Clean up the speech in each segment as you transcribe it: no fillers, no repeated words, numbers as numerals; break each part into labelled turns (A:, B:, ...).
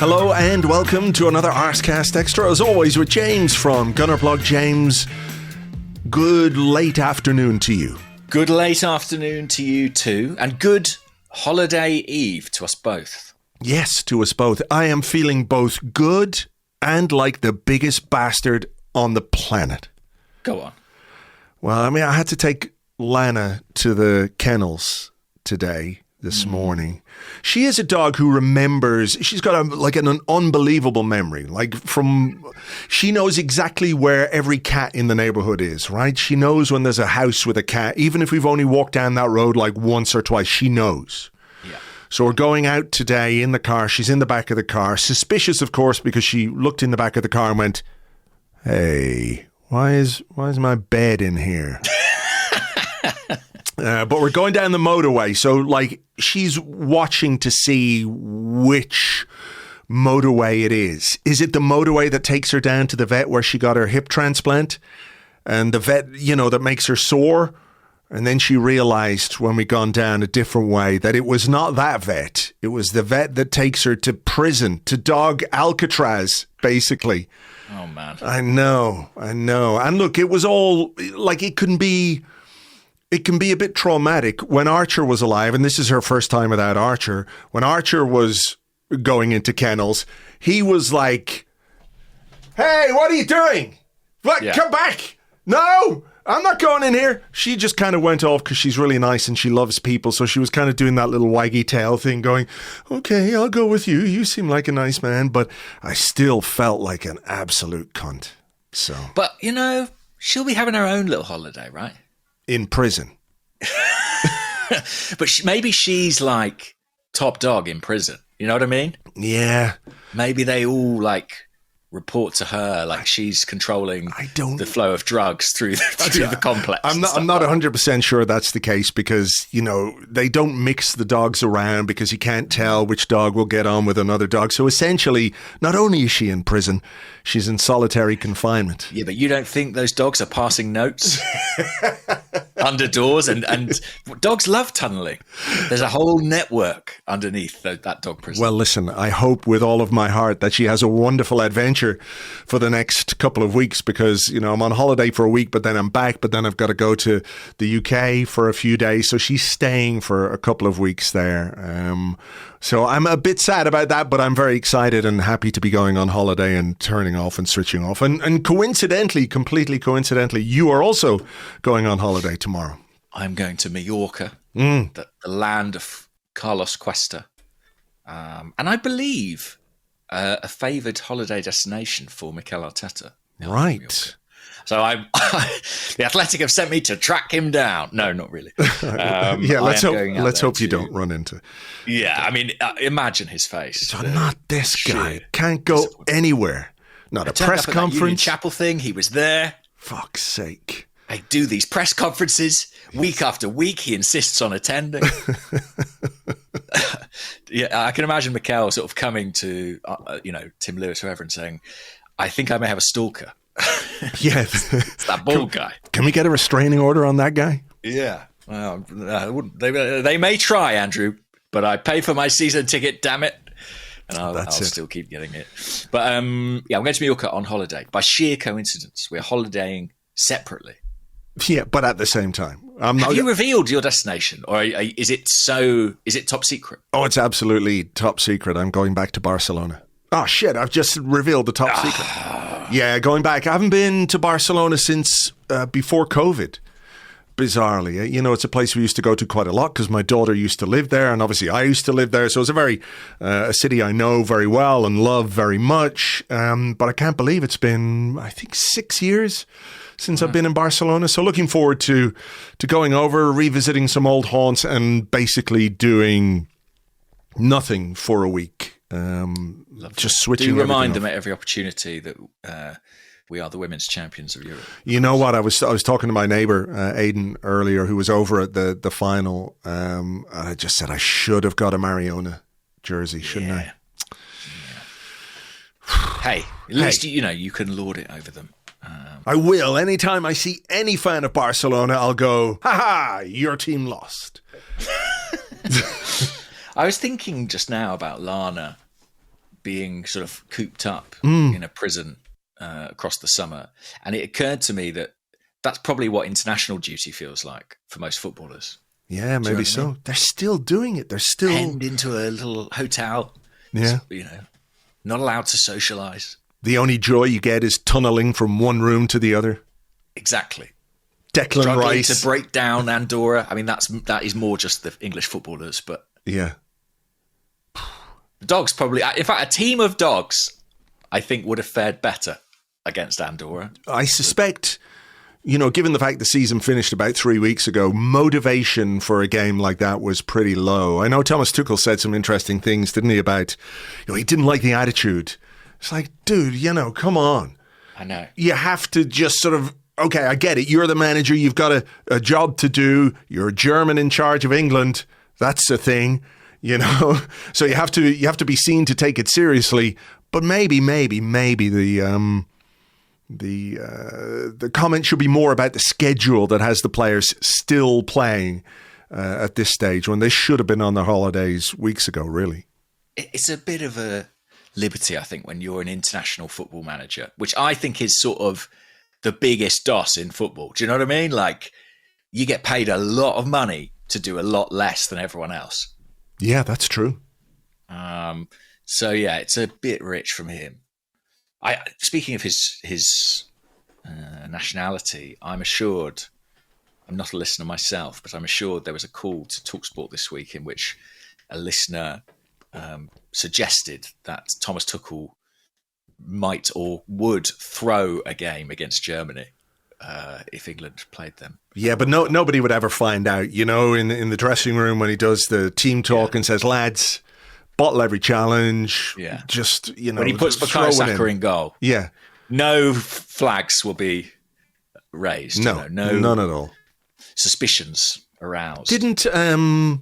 A: Hello and welcome to another Arsecast Extra, as always with James from Gunnerblog. James, good late afternoon to you.
B: Good late afternoon to you too, and good holiday eve to us both.
A: Yes, to us both. I am feeling both good and like the biggest bastard on the planet.
B: Go on.
A: Well, I mean, I had to take Lana to the kennels today. This morning. She is a dog who remembers. She's got an unbelievable memory. She knows exactly where every cat in the neighborhood is, right? She knows when there's a house with a cat. Even if we've only walked down that road like once or twice, she knows. Yeah. So we're going out today in the car. She's in the back of the car. Suspicious, of course, because she looked in the back of the car and went, "Hey, why is my bed in here?" But we're going down the motorway, so she's watching to see which motorway it is. Is it the motorway that takes her down to the vet where she got her hip transplant? And the vet, that makes her sore? And then she realized when we gone down a different way that it was not that vet. It was the vet that takes her to prison, to dog Alcatraz, basically.
B: Oh, man.
A: I know. And look, it was all, it can be a bit traumatic. When Archer was alive, and this is her first time without Archer, when Archer was going into kennels, he was like, "Hey, what are you doing? Come back. No, I'm not going in here." She just kind of went off because she's really nice and she loves people. So she was kind of doing that little waggy tail thing going, "Okay, I'll go with you. You seem like a nice man." But I still felt like an absolute cunt. So,
B: but, she'll be having her own little holiday, right?
A: In prison.
B: But maybe she's like top dog in prison. You know what I mean?
A: Yeah.
B: Maybe they all report to her like she's controlling the flow of drugs through the complex.
A: I'm not 100% sure that's the case because, they don't mix the dogs around because you can't tell which dog will get on with another dog. So essentially, not only is she in prison, she's in solitary confinement.
B: Yeah, but you don't think those dogs are passing notes under doors? And dogs love tunneling. There's a whole network underneath that dog prison.
A: Well, listen, I hope with all of my heart that she has a wonderful adventure for the next couple of weeks because, I'm on holiday for a week, but then I'm back, but then I've got to go to the UK for a few days. So she's staying for a couple of weeks there. So I'm a bit sad about that, but I'm very excited and happy to be going on holiday and turning off and switching off. And completely coincidentally, you are also going on holiday tomorrow.
B: I'm going to Mallorca, the land of Carlos Cuesta. And I believe a favoured holiday destination for Mikel Arteta.
A: Right.
B: So the Athletic have sent me to track him down. No, not really.
A: Let's hope you don't run into.
B: Yeah, I mean, imagine his face.
A: So not this guy. Can't go anywhere. Not a press conference.
B: Union Chapel thing. He was there.
A: Fuck's sake.
B: I do these press conferences week after week. He insists on attending. Yeah, I can imagine Mikel sort of coming to, Tim Lewis, whoever, and saying, "I think I may have a stalker."
A: Yes.
B: It's that bald guy.
A: Can we get a restraining order on that guy?
B: Yeah. Well, they may try, Andrew, but I pay for my season ticket, damn it. And I'll still keep getting it. But I'm going to Mallorca on holiday. By sheer coincidence, we're holidaying separately.
A: Yeah, but at the same time.
B: Have you revealed your destination? Or is it top secret?
A: Oh, it's absolutely top secret. I'm going back to Barcelona. Oh, shit, I've just revealed the top secret. Yeah, going back. I haven't been to Barcelona since before COVID, bizarrely. It's a place we used to go to quite a lot because my daughter used to live there, and obviously I used to live there. So it's a city I know very well and love very much. But I can't believe it's been, I think, 6 years since I've been in Barcelona. So looking forward to going over, revisiting some old haunts and basically doing nothing for a week. Just switching.
B: Do remind them at every opportunity that we are the women's champions of Europe.
A: You know what? I was talking to my neighbour Aidan earlier, who was over at the final. And I just said I should have got a Mariona jersey, shouldn't I?
B: Yeah. Hey, at least you can lord it over them.
A: I will. Anytime I see any fan of Barcelona, I'll go, "Ha ha! Your team lost."
B: I was thinking just now about Lana being sort of cooped up in a prison across the summer. And it occurred to me that that's probably what international duty feels like for most footballers.
A: Yeah, maybe so. I mean? They're still doing it. They're still
B: penned into a little hotel.
A: Yeah.
B: You know, not allowed to socialise.
A: The only joy you get is tunnelling from one room to the other.
B: Exactly.
A: Declan
B: Struggling
A: Rice
B: to break down Andorra. I mean, that is more just the English footballers, but
A: yeah,
B: the Dogs probably. In fact, a team of Dogs, I think, would have fared better against Andorra.
A: I suspect, given the fact the season finished about 3 weeks ago, motivation for a game like that was pretty low. I know Thomas Tuchel said some interesting things, didn't he? About he didn't like the attitude. It's like, dude, come on.
B: I know. You
A: have to just sort of. Okay, I get it. You're the manager. You've got a job to do. You're a German in charge of England. That's a thing, So you have to be seen to take it seriously. But maybe the comment should be more about the schedule that has the players still playing at this stage when they should have been on their holidays weeks ago. Really,
B: it's a bit of a liberty, I think, when you're an international football manager, which I think is sort of the biggest DOS in football. Do you know what I mean? Like, you get paid a lot of money to do a lot less than everyone else.
A: Yeah, that's true.
B: So yeah, it's a bit rich from him. Speaking of his nationality, I'm assured, I'm not a listener myself, but I'm assured there was a call to TalkSport this week in which a listener suggested that Thomas Tuchel might or would throw a game against Germany if England played them.
A: Yeah, but nobody would ever find out, in the dressing room when he does the team talk and says, lads, bottle every challenge.
B: Yeah.
A: Just,
B: when he puts Bukayo Saka in goal.
A: Yeah.
B: No flags will be raised.
A: No, none at all.
B: Suspicions aroused.
A: Didn't that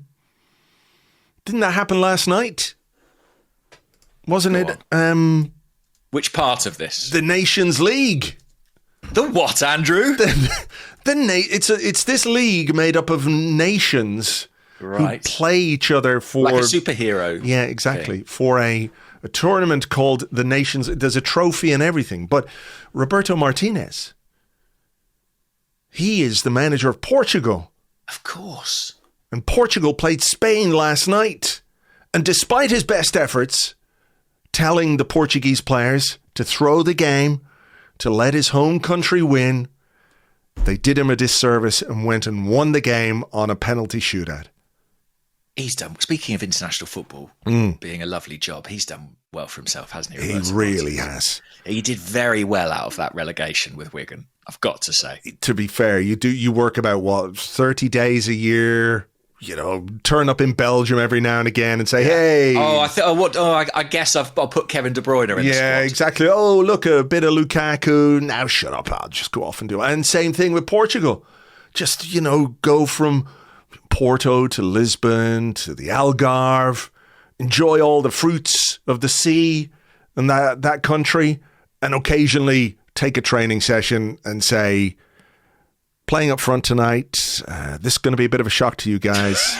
A: happen last night? Wasn't it?
B: Which part of this?
A: The Nations League.
B: The what, Andrew?
A: It's this league made up of nations who play each other for
B: like a superhero.
A: Yeah, exactly. Thing. For a tournament called the Nations. There's a trophy and everything. But Roberto Martinez, he is the manager of Portugal.
B: Of course.
A: And Portugal played Spain last night. And despite his best efforts, telling the Portuguese players to throw the game, to let his home country win, they did him a disservice and went and won the game on a penalty shootout.
B: He's done, speaking of international football being a lovely job, he's done well for himself, hasn't he?
A: He really has.
B: He did very well out of that relegation with Wigan, I've got to say.
A: To be fair, you work about, 30 days a year, turn up in Belgium every now and again and say, hey.
B: I guess I'll put Kevin De Bruyne in the squad.
A: Yeah, exactly. Oh, look, a bit of Lukaku. Now shut up. I'll just go off and do it. And same thing with Portugal. Just, go from Porto to Lisbon to the Algarve. Enjoy all the fruits of the sea and that country. And occasionally take a training session and say, playing up front tonight, this is going to be a bit of a shock to you guys.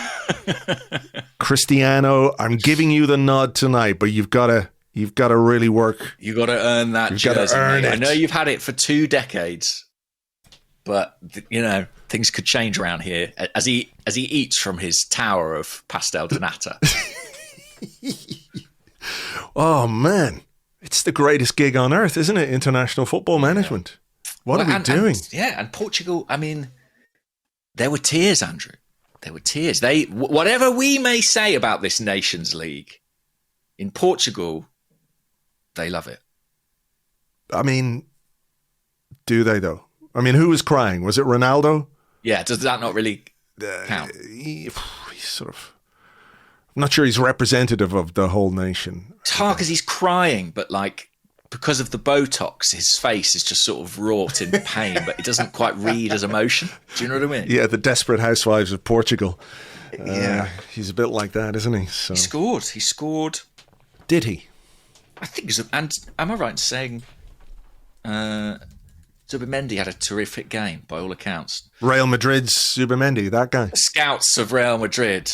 A: Cristiano, I'm giving you the nod tonight, but you've got to really work.
B: You've got to earn that jersey. I know you've had it for 2 decades, but things could change around here as he eats from his tower of pastel de nata.
A: Oh man, it's the greatest gig on earth, isn't it? International football management. What are we doing?
B: And Portugal, I mean, there were tears, Andrew. There were tears. Whatever we may say about this Nations League, in Portugal, they love it.
A: I mean, do they though? I mean, who was crying? Was it Ronaldo?
B: Yeah, does that not really count?
A: He's sort of... I'm not sure he's representative of the whole nation.
B: It's hard because he's crying, but because of the Botox, his face is just sort of wrought in pain, but it doesn't quite read as emotion. Do you know what I mean?
A: Yeah, the Desperate Housewives of Portugal.
B: Yeah.
A: He's a bit like that, isn't he? So.
B: He scored.
A: Did he?
B: I think and am I right in saying Zubimendi had a terrific game, by all accounts?
A: Real Madrid's Zubimendi, that guy.
B: The scouts of Real Madrid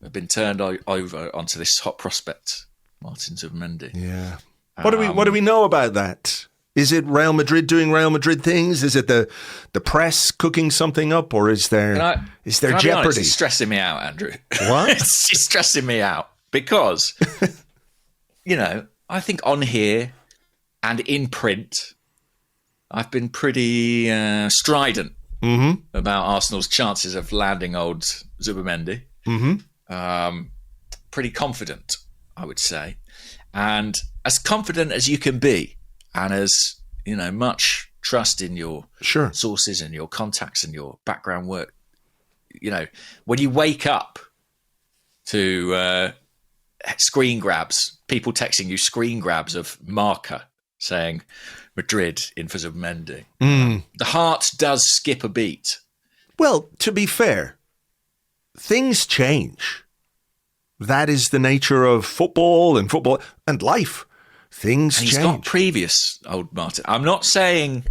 B: have been turned over onto this hot prospect. Martin Zubimendi.
A: Yeah. What do we know about that? Is it Real Madrid doing Real Madrid things? Is it the press cooking something up, or is there Jeopardy?
B: Honest, it's stressing me out, Andrew.
A: What?
B: It's stressing me out because, I think on here and in print, I've been pretty strident about Arsenal's chances of landing old Zubimendi. Pretty confident, I would say, and as confident as you can be. And as, much trust in your sources and your contacts and your background work. When you wake up to screen grabs, people texting you screen grabs of Marca saying Madrid in for Zubimendi, the heart does skip a beat.
A: Well, to be fair, things change. That is the nature of football and life. Things change.
B: He's got previous old Martin. I'm not saying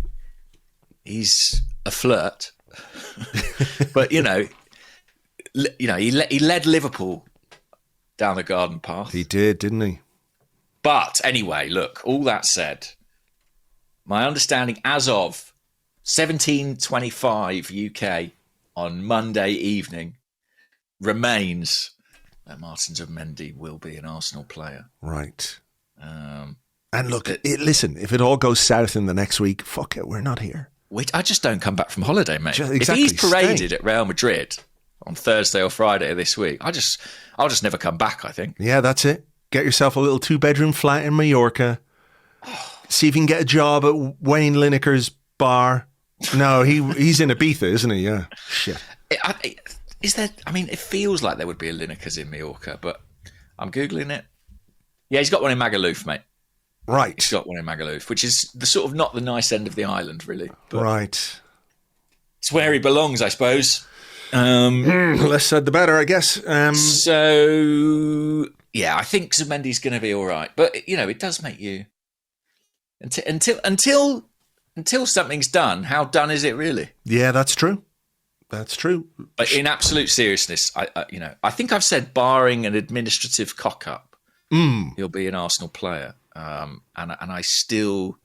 B: he's a flirt, but he led Liverpool down the garden path.
A: He did, didn't he?
B: But anyway, look. All that said, my understanding as of 17:25 UK on Monday evening remains that Martin Zubimendi will be an Arsenal player.
A: Right. And look, listen, if it all goes south in the next week, fuck it, we're not here.
B: I just don't come back from holiday, mate.
A: Exactly,
B: if he's paraded at Real Madrid on Thursday or Friday of this week, I'll just never come back, I think.
A: Yeah, that's it. Get yourself a little 2-bedroom flat in Mallorca. See if you can get a job at Wayne Lineker's bar. No, he's in Ibiza, isn't he? Yeah. Shit.
B: Is there? I mean, it feels like there would be a Lineker's in Mallorca, but I'm Googling it. Yeah, he's got one in Magaluf, mate.
A: Right.
B: He's got one in Magaluf, which is the sort of not the nice end of the island, really. But
A: right.
B: It's where he belongs, I suppose.
A: Less said the better, I guess.
B: So, yeah, I think Zubimendi's going to be all right. But, it does make you... Until something's done, how done is it really?
A: Yeah, that's true. That's true.
B: But in absolute seriousness, I think I've said barring an administrative cock-up, he'll be an Arsenal player. And I still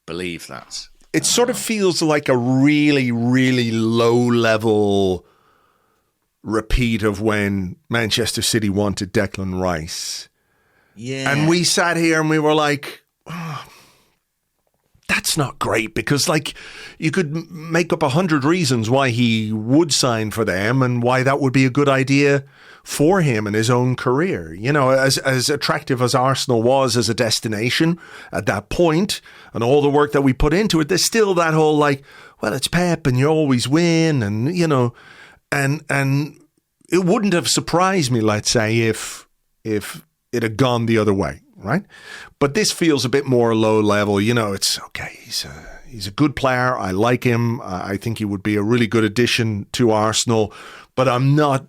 B: believe that.
A: It sort of feels like a really, really low-level repeat of when Manchester City wanted Declan Rice.
B: Yeah.
A: And we sat here and we were like, that's not great, because you could make up 100 reasons why he would sign for them and why that would be a good idea for him and his own career. As attractive as Arsenal was as a destination at that point and all the work that we put into it, there's still that whole it's Pep and you always win and, and it wouldn't have surprised me, let's say, if it had gone the other way. Right. But this feels a bit more low level. It's okay. He's a good player. I like him. I think he would be a really good addition to Arsenal, but I'm not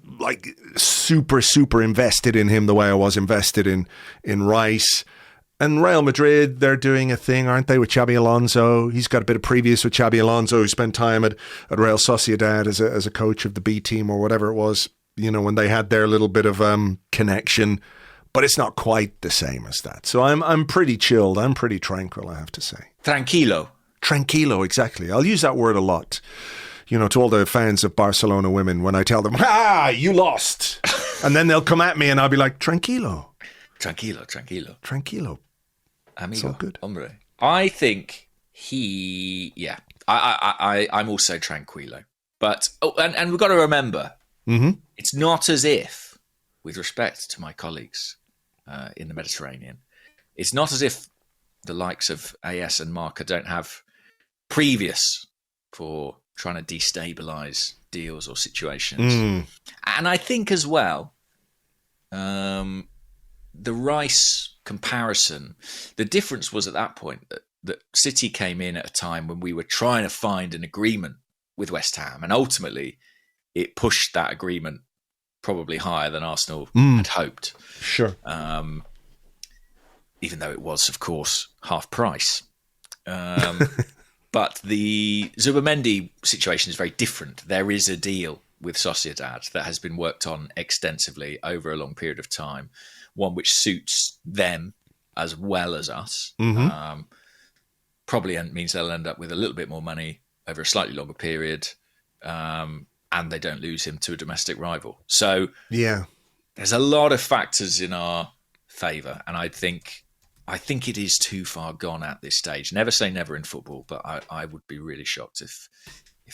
A: super, super invested in him the way I was invested in Rice. And Real Madrid, they're doing a thing, aren't they, with Xabi Alonso? He's got a bit of previous with Xabi Alonso, who spent time at Real Sociedad as a coach of the B team or whatever it was, when they had their little bit of connection. But it's not quite the same as that. So I'm pretty chilled. I'm pretty tranquil, I have to say.
B: Tranquilo,
A: exactly. I'll use that word a lot. To all the fans of Barcelona women, when I tell them, you lost. And then they'll come at me and I'll be like, tranquilo.
B: Tranquilo. Amigo,
A: it's all good.
B: Hombre. I think I'm also tranquilo. But, and we've got to remember, it's not as if, with respect to my colleagues in the Mediterranean, it's not as if the likes of AS and Marca don't have previous for trying to destabilise deals or situations. And I think as well, the Rice comparison, the difference was at that point that City came in at a time when we were trying to find an agreement with West Ham, and ultimately it pushed that agreement probably higher than Arsenal had hoped.
A: Sure.
B: Even though it was, of course, half price. But the Zubimendi situation is very different. There is a deal with Sociedad that has been worked on extensively over a long period of time. one which suits them as well as us. Probably means they'll end up with a little bit more money over a slightly longer period, and they don't lose him to a domestic rival. So there's a lot of factors in our favour, and I think it is too far gone at this stage. Never say never in football, but I would be really shocked if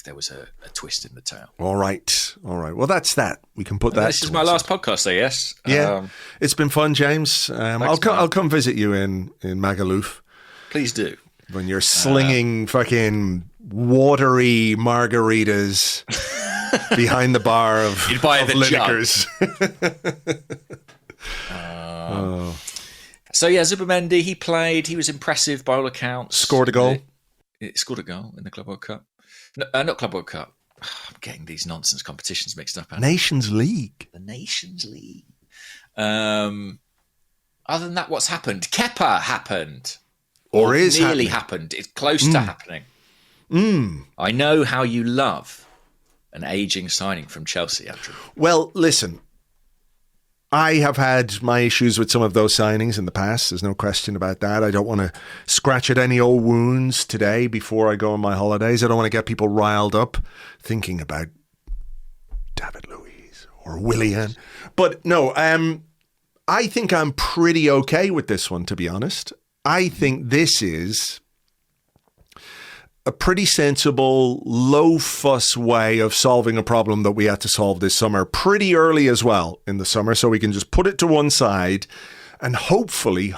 B: there was a twist in the tale. All
A: right. Well, that's that. We can put that.
B: This is my last podcast, I guess.
A: Yeah, it's been fun, James. I'll come visit you in Magaluf.
B: Please do.
A: When you're slinging fucking watery margaritas behind the bar of Linekers.
B: So yeah, Zubimendi, he played. He was impressive by all accounts.
A: Scored a goal.
B: It scored a goal in the Club World Cup. No, not Club World Cup. I'm getting these nonsense competitions mixed up.
A: Nations League.
B: The Nations League. Other than that, what's happened? Kepa happened.
A: Or is
B: nearly
A: happening.
B: happened. It's close to happening. I know how you love an ageing signing from Chelsea, Andrew.
A: Well, listen, I have had my issues with some of those signings in the past. There's no question about that. I don't want to scratch at any old wounds today before I go on my holidays. I don't want to get people riled up thinking about David Luiz or Willian. But no, I think I'm pretty okay with this one, to be honest. I think this is a pretty sensible, low-fuss way of solving a problem that we had to solve this summer, pretty early as well in the summer, so we can just put it to one side and hopefully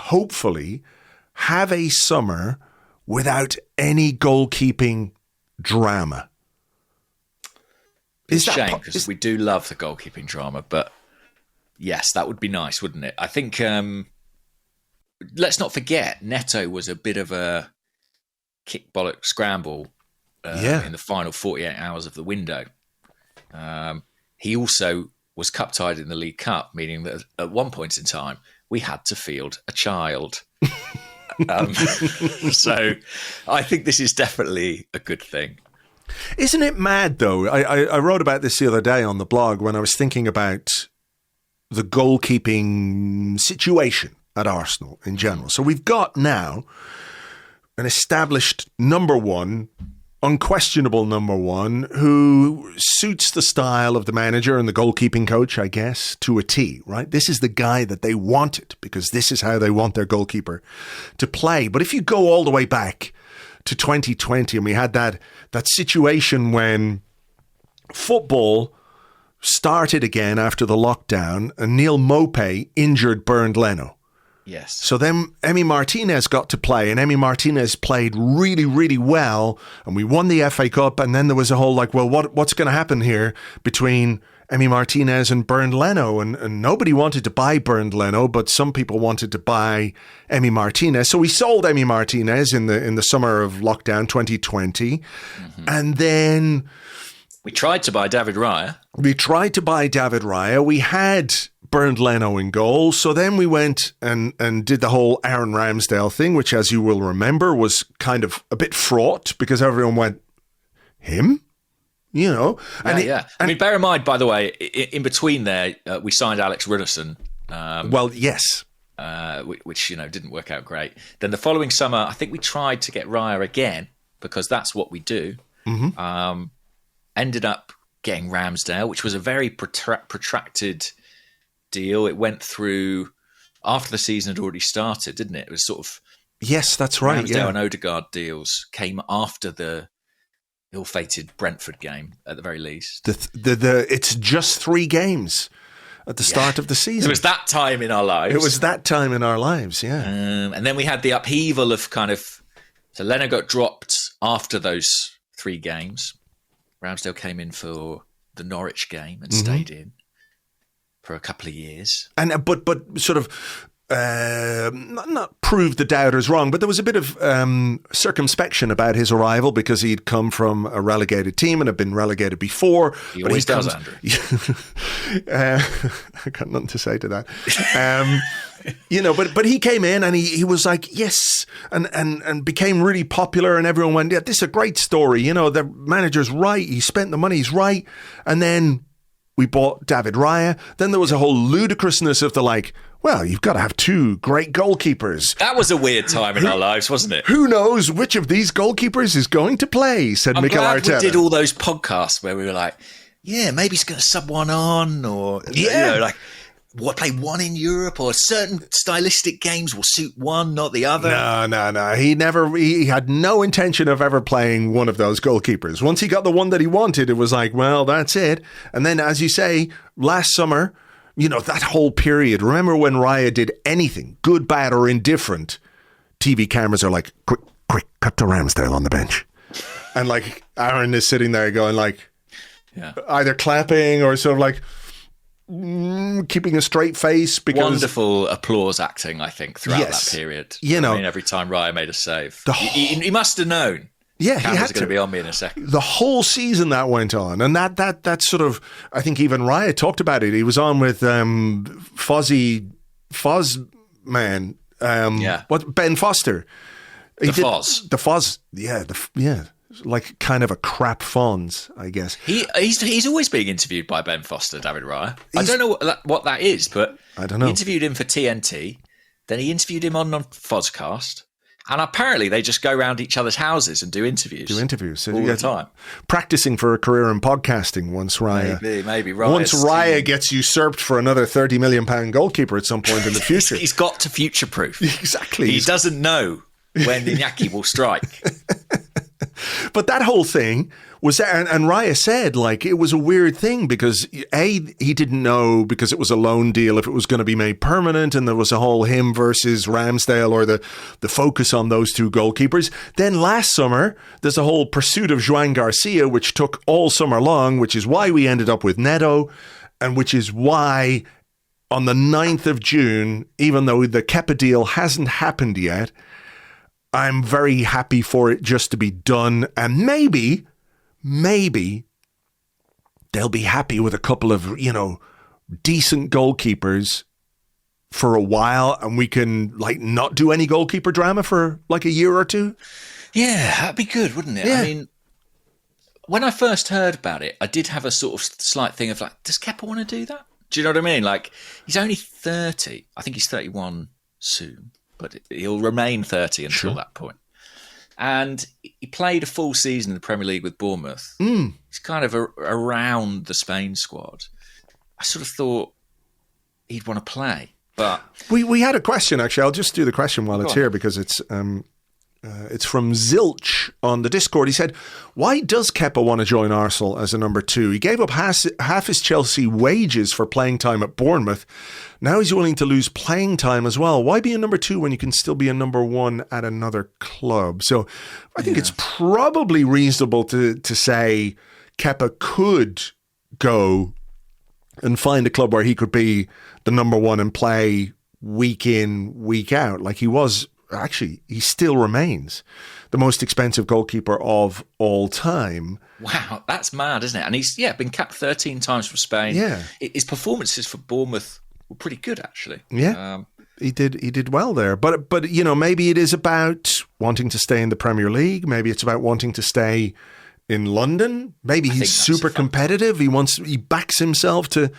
A: have a summer without any goalkeeping drama.
B: It's a shame, because we do love the goalkeeping drama, but yes, that would be nice, wouldn't it? I think... let's not forget, Neto was a bit of a kick bollock scramble in the final 48 hours of the window. He also was cup-tied in the League Cup, meaning that at one point in time, we had to field a child. So I think this is definitely a good thing.
A: Isn't it mad, though? I wrote about this the other day on the blog when I was thinking about the goalkeeping situation at Arsenal in general. So we've got now an established number one, unquestionable number one, who suits the style of the manager and the goalkeeping coach, I guess, to a T, right? This is the guy that they wanted because this is how they want their goalkeeper to play. But if you go all the way back to 2020 and we had that situation when football started again after the lockdown and Neil Maupay injured Bernd Leno.
B: Yes.
A: So then Emi Martinez got to play, and Emi Martinez played really, really well, and we won the FA Cup, and then there was a whole what's going to happen here between Emi Martinez and Bernd Leno, and nobody wanted to buy Bernd Leno, but some people wanted to buy Emi Martinez. So we sold Emi Martinez in the summer of lockdown 2020, and then...
B: we tried to buy David Raya. We had Bernd Leno in goal. So then we went and did the whole Aaron Ramsdale thing, which, as you will remember, was kind of a bit fraught because everyone went, him? You know? I mean, bear in mind, by the way, in between there, we signed Alex Ruderson.
A: Well, yes.
B: Which, didn't work out great. Then the following summer, I think we tried to get Raya again because that's what we do. Ended up getting Ramsdale, which was a very protracted deal. It went through after the season had already started, didn't it? It was sort of...
A: Yes, that's right.
B: Ramsdale and Odegaard deals came after the ill-fated Brentford game, at the very least.
A: It's just 3 games at the start of the season.
B: It was that time in our lives.
A: Yeah.
B: And then we had the upheaval of so Leno got dropped after those 3 games. Ramsdale came in for the Norwich game and stayed in for a couple of years. And
A: but sort of not proved the doubters wrong, but there was a bit of circumspection about his arrival because he'd come from a relegated team and had been relegated before.
B: He always does, Andrew.
A: I got nothing to say to that. But he came in and he was like, yes, and became really popular, and everyone went, yeah, this is a great story. The manager's right. He spent the money. He's right. And then We bought David Raya. Then there was a whole ludicrousness of the like, well, you've got to have two great goalkeepers.
B: That was a weird time in our lives, wasn't it?
A: Who knows which of these goalkeepers is going to play, said Mikel Arteta.
B: We did all those podcasts where we were like, yeah, maybe he's going to sub one on, or, like, what, play one in Europe, or certain stylistic games will suit one, not the other.
A: No. He had no intention of ever playing one of those goalkeepers. Once he got the one that he wanted, it was like, well, that's it. And then, as you say, last summer, that whole period, remember when Raya did anything, good, bad, or indifferent, TV cameras are like, quick, cut to Ramsdale on the bench. And like, Aaron is sitting there going like, either clapping or sort of like, keeping a straight face. Because
B: wonderful applause acting, I think, throughout that period. Every time Raya made a save, he must have known.
A: Yeah,
B: he was going to be on me in a second.
A: The whole season that went on, and that sort of, I think even Raya talked about it. He was on with Fozman, Ben Foster.
B: The Foz,
A: like kind of a crap Fonz, I guess.
B: He's always being interviewed by Ben Foster, David Raya. I don't know what that is, but
A: I don't know.
B: He interviewed him for TNT, then he interviewed him on Fozcast. And apparently they just go around each other's houses and do interviews.
A: So
B: all the time.
A: Practicing for a career in podcasting once Raya.
B: Maybe Raya's
A: once Raya gets usurped for another £30 million goalkeeper at some point in the future.
B: He's got to future-proof.
A: Exactly.
B: He doesn't know when Iñaki will strike.
A: But that whole thing was, and Raya said, like, it was a weird thing because he didn't know, because it was a loan deal, if it was going to be made permanent, and there was a whole him versus Ramsdale, or the focus on those two goalkeepers. Then last summer, there's a whole pursuit of Joan Garcia, which took all summer long, which is why we ended up with Neto, and which is why on the 9th of June, even though the Kepa deal hasn't happened yet, I'm very happy for it just to be done. And maybe they'll be happy with a couple of, decent goalkeepers for a while, and we can like not do any goalkeeper drama for like a year or two.
B: Yeah, that'd be good, wouldn't it?
A: Yeah.
B: I mean, when I first heard about it, I did have a sort of slight thing of like, does Kepa want to do that? Do you know what I mean? Like, he's only 30. I think he's 31 soon. But he'll remain 30 until that point. And he played a full season in the Premier League with Bournemouth. He's kind of around the Spain squad. I sort of thought he'd want to play. But
A: we had a question, actually. I'll just do the question while it's here, because it's from Zilch on the Discord. He said, why does Kepa want to join Arsenal as a number 2? He gave up half his Chelsea wages for playing time at Bournemouth. Now he's willing to lose playing time as well. Why be a number 2 when you can still be a number 1 at another club? So I think it's probably reasonable to say Kepa could go and find a club where he could be the number 1 and play week in, week out. Like he was, actually, he still remains the most expensive goalkeeper of all time.
B: Wow, that's mad, isn't it? And he's been capped 13 times for Spain.
A: Yeah.
B: His performances for Bournemouth were pretty good, actually.
A: Yeah, he did well there. But maybe it is about wanting to stay in the Premier League. Maybe it's about wanting to stay in London. Maybe he's super competitive. He backs himself to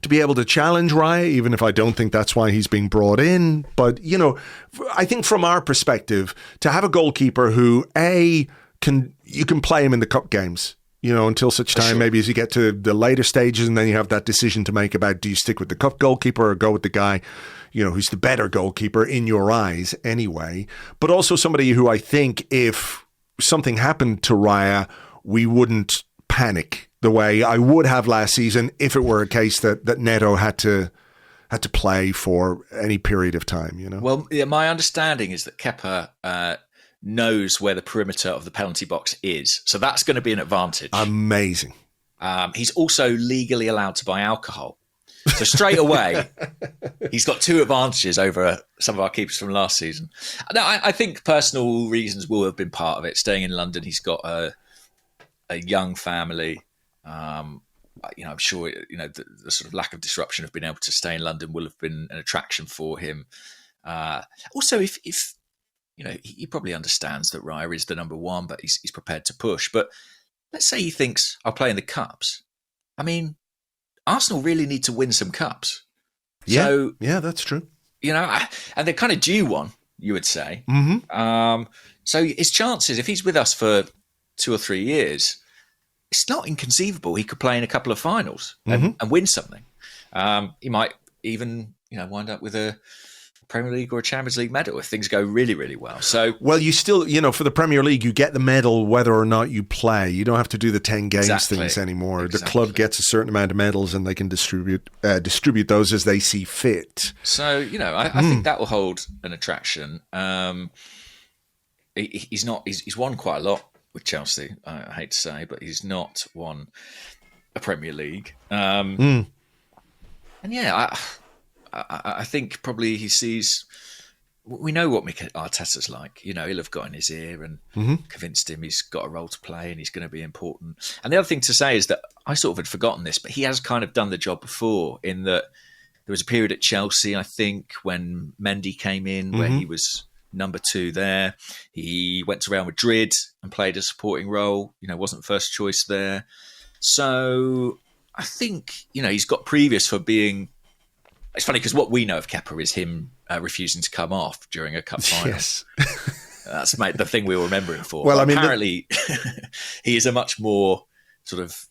A: be able to challenge Raya, even if I don't think that's why he's being brought in. But, I think from our perspective, to have a goalkeeper who, you can play him in the cup games, until such time, maybe as you get to the later stages, and then you have that decision to make about, do you stick with the cup goalkeeper or go with the guy, who's the better goalkeeper in your eyes anyway. But also somebody who I think if something happened to Raya, we wouldn't panic the way I would have last season if it were a case that Neto had to play for any period of time,
B: Well, my understanding is that Kepa knows where the perimeter of the penalty box is. So that's going to be an advantage.
A: Amazing.
B: He's also legally allowed to buy alcohol. So straight away, he's got 2 advantages over some of our keepers from last season. Now, I think personal reasons will have been part of it. Staying in London, he's got a young family. I'm sure the sort of lack of disruption of being able to stay in London will have been an attraction for him. Also, if he probably understands that Raya is the number 1, but he's prepared to push. But let's say he thinks I'll play in the cups. I mean, Arsenal really need to win some cups.
A: Yeah,
B: So,
A: yeah, that's true.
B: And they're kind of due one, you would say.
A: Mm-hmm.
B: So his chances, if he's with us for 2 or 3 years, it's not inconceivable he could play in a couple of finals and win something. He might even, wind up with a Premier League or a Champions League medal if things go really, really well. So,
A: well, you still, for the Premier League, you get the medal whether or not you play. You don't have to do the 10 games things anymore.
B: Exactly.
A: The club gets a certain amount of medals, and they can distribute those as they see fit.
B: So, I think that will hold an attraction. He's won quite a lot with Chelsea. I hate to say, but he's not won a Premier League. And yeah, I think probably he sees. We know what Mikel Arteta's like. He'll have got in his ear and convinced him he's got a role to play and he's going to be important. And the other thing to say is that I sort of had forgotten this, but he has kind of done the job before in that there was a period at Chelsea, I think, when Mendy came in where he was number 2 there. He went to Real Madrid and played a supporting role. Wasn't first choice there. So I think, he's got previous for being. It's funny because what we know of Kepa is him refusing to come off during a cup final.
A: Yes.
B: That's the thing we'll remember him for.
A: Well,
B: but apparently, he is a much more sort of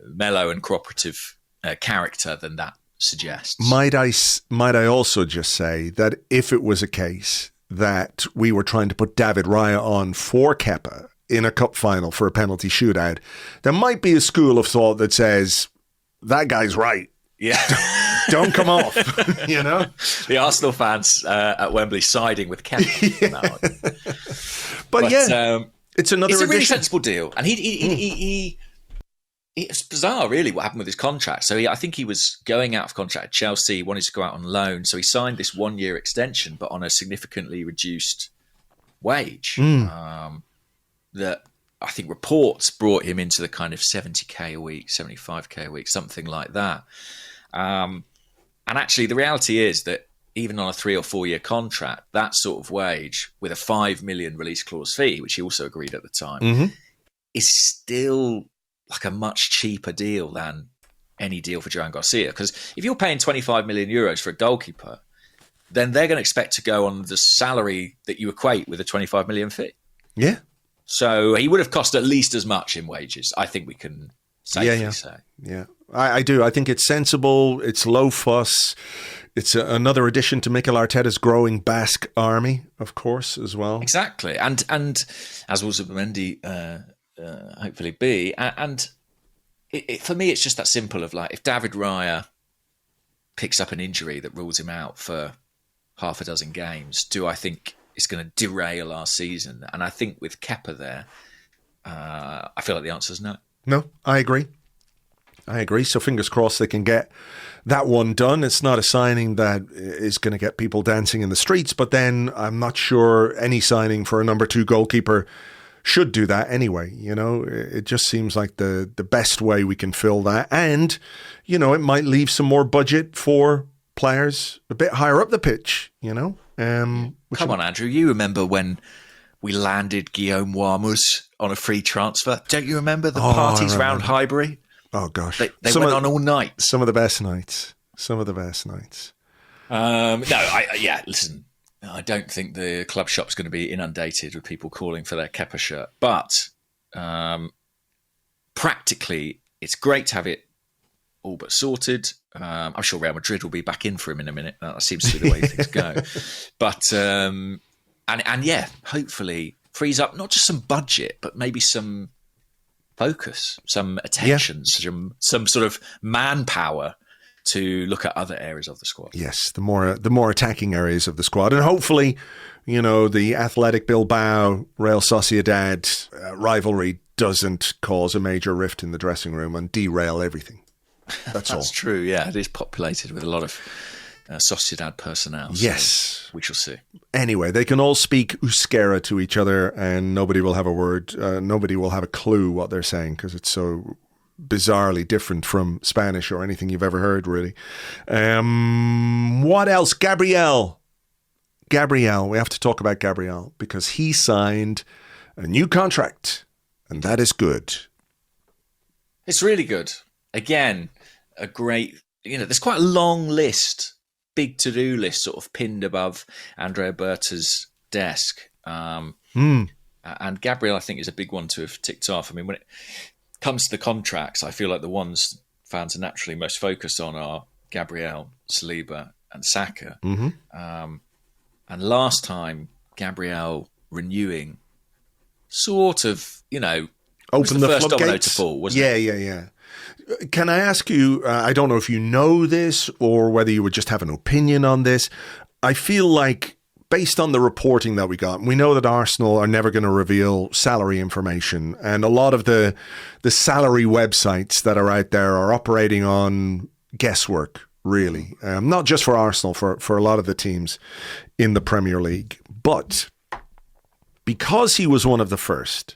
B: mellow and cooperative character than that suggests.
A: Might I also just say that if it was a case that we were trying to put David Raya on for Kepa in a cup final for a penalty shootout, there might be a school of thought that says, that guy's right.
B: Yeah.
A: Don't come off, The
B: Arsenal fans at Wembley siding with Kepa.
A: Yeah. But yeah, it's another
B: It's a really
A: addition.
B: sensible deal. And it's bizarre, really, what happened with his contract. So I think he was going out of contract at Chelsea. He wanted to go out on loan. So he signed this 1-year extension, but on a significantly reduced wage. That I think reports brought him into the kind of 70k a week, 75k a week, something like that. And actually, the reality is that even on a 3 or 4 year contract, that sort of wage with a 5 million release clause fee, which he also agreed at the time, is still like a much cheaper deal than any deal for Joan Garcia. Because if you're paying 25 million euros for a goalkeeper, then they're going to expect to go on the salary that you equate with a 25 million fee.
A: Yeah.
B: So he would have cost at least as much in wages, I think we can safely say.
A: Yeah, I do. I think it's sensible. It's low fuss. It's another addition to Mikel Arteta's growing Basque army, of course, as well.
B: Exactly. And as will Zubimendi hopefully be. And for me, it's just that simple of like, if David Raya picks up an injury that rules him out for half a dozen games, do I think it's going to derail our season? And I think with Kepa there, I feel like the answer is no.
A: No, I agree. So fingers crossed they can get that one done. It's not a signing that is going to get people dancing in the streets, but then I'm not sure any signing for a number 2 goalkeeper should do that anyway. It just seems like the best way we can fill that. And, it might leave some more budget for players a bit higher up the pitch, Come
B: on, Andrew. You remember when we landed Guillaume Warmus on a free transfer? Don't you remember the parties round Highbury?
A: Oh, gosh.
B: They went on all night.
A: Some of the best nights.
B: Listen, I don't think the club shop's going to be inundated with people calling for their Kepa shirt. But practically, it's great to have it all but sorted. I'm sure Real Madrid will be back in for him in a minute. That seems to be the way things go. But, hopefully frees up not just some budget, but maybe some focus, some attention, some sort of manpower to look at other areas of the squad.
A: Yes, the more attacking areas of the squad. And hopefully, the Athletic Bilbao, Real Sociedad rivalry doesn't cause a major rift in the dressing room and derail everything. That's all.
B: That's true, yeah. It is populated with a lot of Sociedad personnel.
A: Yes.
B: So we shall see.
A: Anyway, they can all speak euskera to each other and nobody will have a word, nobody will have a clue what they're saying because it's so bizarrely different from Spanish or anything you've ever heard, really. What else? Gabriel. We have to talk about Gabriel because he signed a new contract and that is good.
B: It's really good. again, a great, there's quite a long list, big to-do list sort of pinned above Andrea Berta's desk. And Gabriel, I think, is a big one to have ticked off. I mean, when it comes to the contracts, I feel like the ones fans are naturally most focused on are Gabriel, Saliba, and Saka. And last time, Gabriel renewing sort of,
A: open the
B: first domino
A: floodgates
B: to fall, wasn't it?
A: Yeah. Can I ask you, I don't know if you know this or whether you would just have an opinion on this. I feel like, based on the reporting that we got, we know that Arsenal are never going to reveal salary information. And a lot of the salary websites that are out there are operating on guesswork, really. Not just for Arsenal, for a lot of the teams in the Premier League. But because he was one of the first,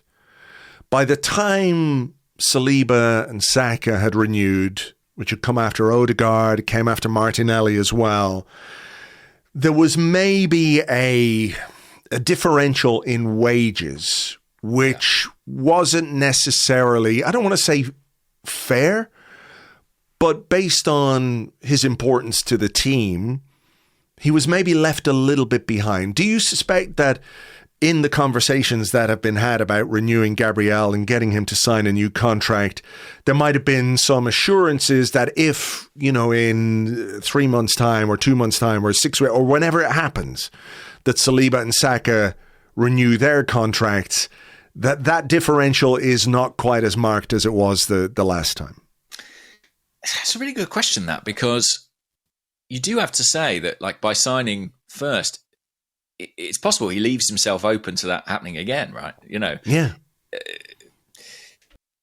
A: by the time Saliba and Saka had renewed, which had come after Odegaard, came after Martinelli as well, there was maybe a differential in wages, which wasn't necessarily, I don't want to say fair, but based on his importance to the team, he was maybe left a little bit behind. Do you suspect that in the conversations that have been had about renewing Gabriel and getting him to sign a new contract, there might have been some assurances that if, in 3 months' time or 2 months' time or 6 weeks or whenever it happens, that Saliba and Saka renew their contracts, that differential is not quite as marked as it was the last time?
B: It's a really good question, that, because you do have to say that, like, by signing first, it's possible he leaves himself open to that happening again, right?
A: Yeah.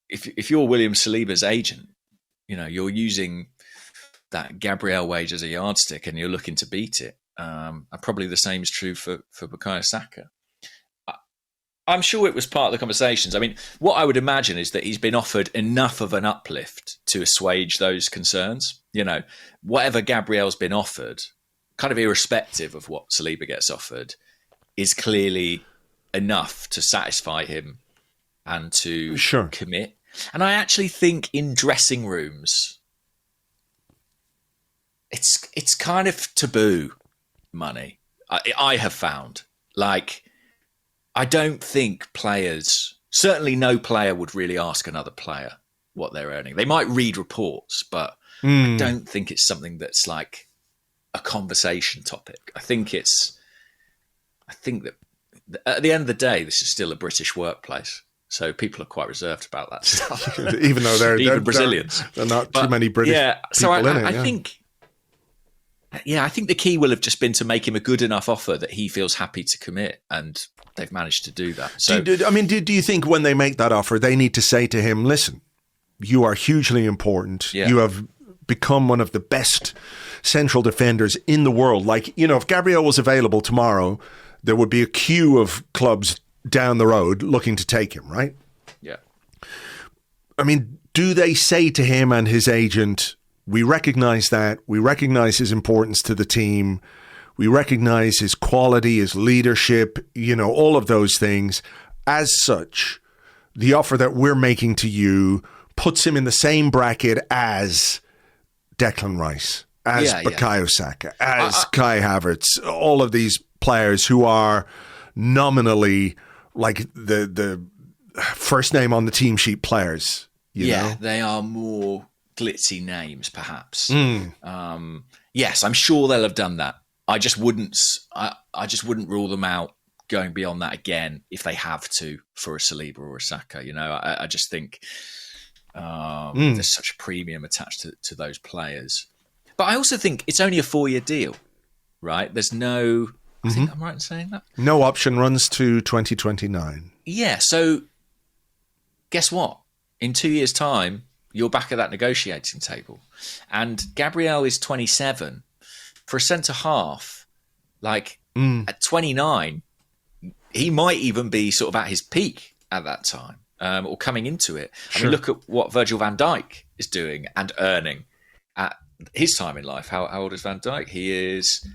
B: If you're William Saliba's agent, you're using that Gabriel wage as a yardstick and you're looking to beat it. And probably the same is true for Bukayo Saka. I'm sure it was part of the conversations. I mean, what I would imagine is that he's been offered enough of an uplift to assuage those concerns. Whatever Gabriel's been offered, kind of irrespective of what Saliba gets offered, is clearly enough to satisfy him and to commit. And I actually think in dressing rooms, it's kind of taboo money. I have found, like, I don't think players, certainly no player would really ask another player what they're earning. They might read reports, but I don't think it's something that's like a conversation topic. I think that at the end of the day, this is still a British workplace, so people are quite reserved about that stuff.
A: Even though they're
B: Brazilians,
A: they're not too many British.
B: Yeah, so I think
A: Yeah,
B: I think the key will have just been to make him a good enough offer that he feels happy to commit, and they've managed to do that. So,
A: do you think when they make that offer, they need to say to him, listen, you are hugely important.
B: Yeah.
A: You have become one of the best central defenders in the world. Like, you know, if Gabriel was available tomorrow, there would be a queue of clubs down the road looking to take him, right?
B: Yeah.
A: I mean, do they say to him and his agent, we recognize that, we recognize his importance to the team, we recognize his quality, his leadership, you know, all of those things. As such, the offer that we're making to you puts him in the same bracket as Declan Rice, as Bukayo Saka, as Kai Havertz, all of these players who are nominally like the first name on the team sheet players. You know?
B: They are more glitzy names, perhaps. Yes, I'm sure they'll have done that. I just wouldn't rule them out going beyond that again if they have to for a Saliba or a Saka. You know, I just think there's such a premium attached to those players. But I also think it's only a 4-year deal, right? There's no... I think I'm right in saying that.
A: No option, runs to 2029.
B: Yeah, so guess what? In 2 years' time, you're back at that negotiating table. And Gabriel is 27. For a centre-half, like at 29, he might even be sort of at his peak at that time, or coming into it.
A: Sure.
B: I mean, look at what Virgil van Dijk is doing and earning at his time in life. How old is Van Dijk? He is...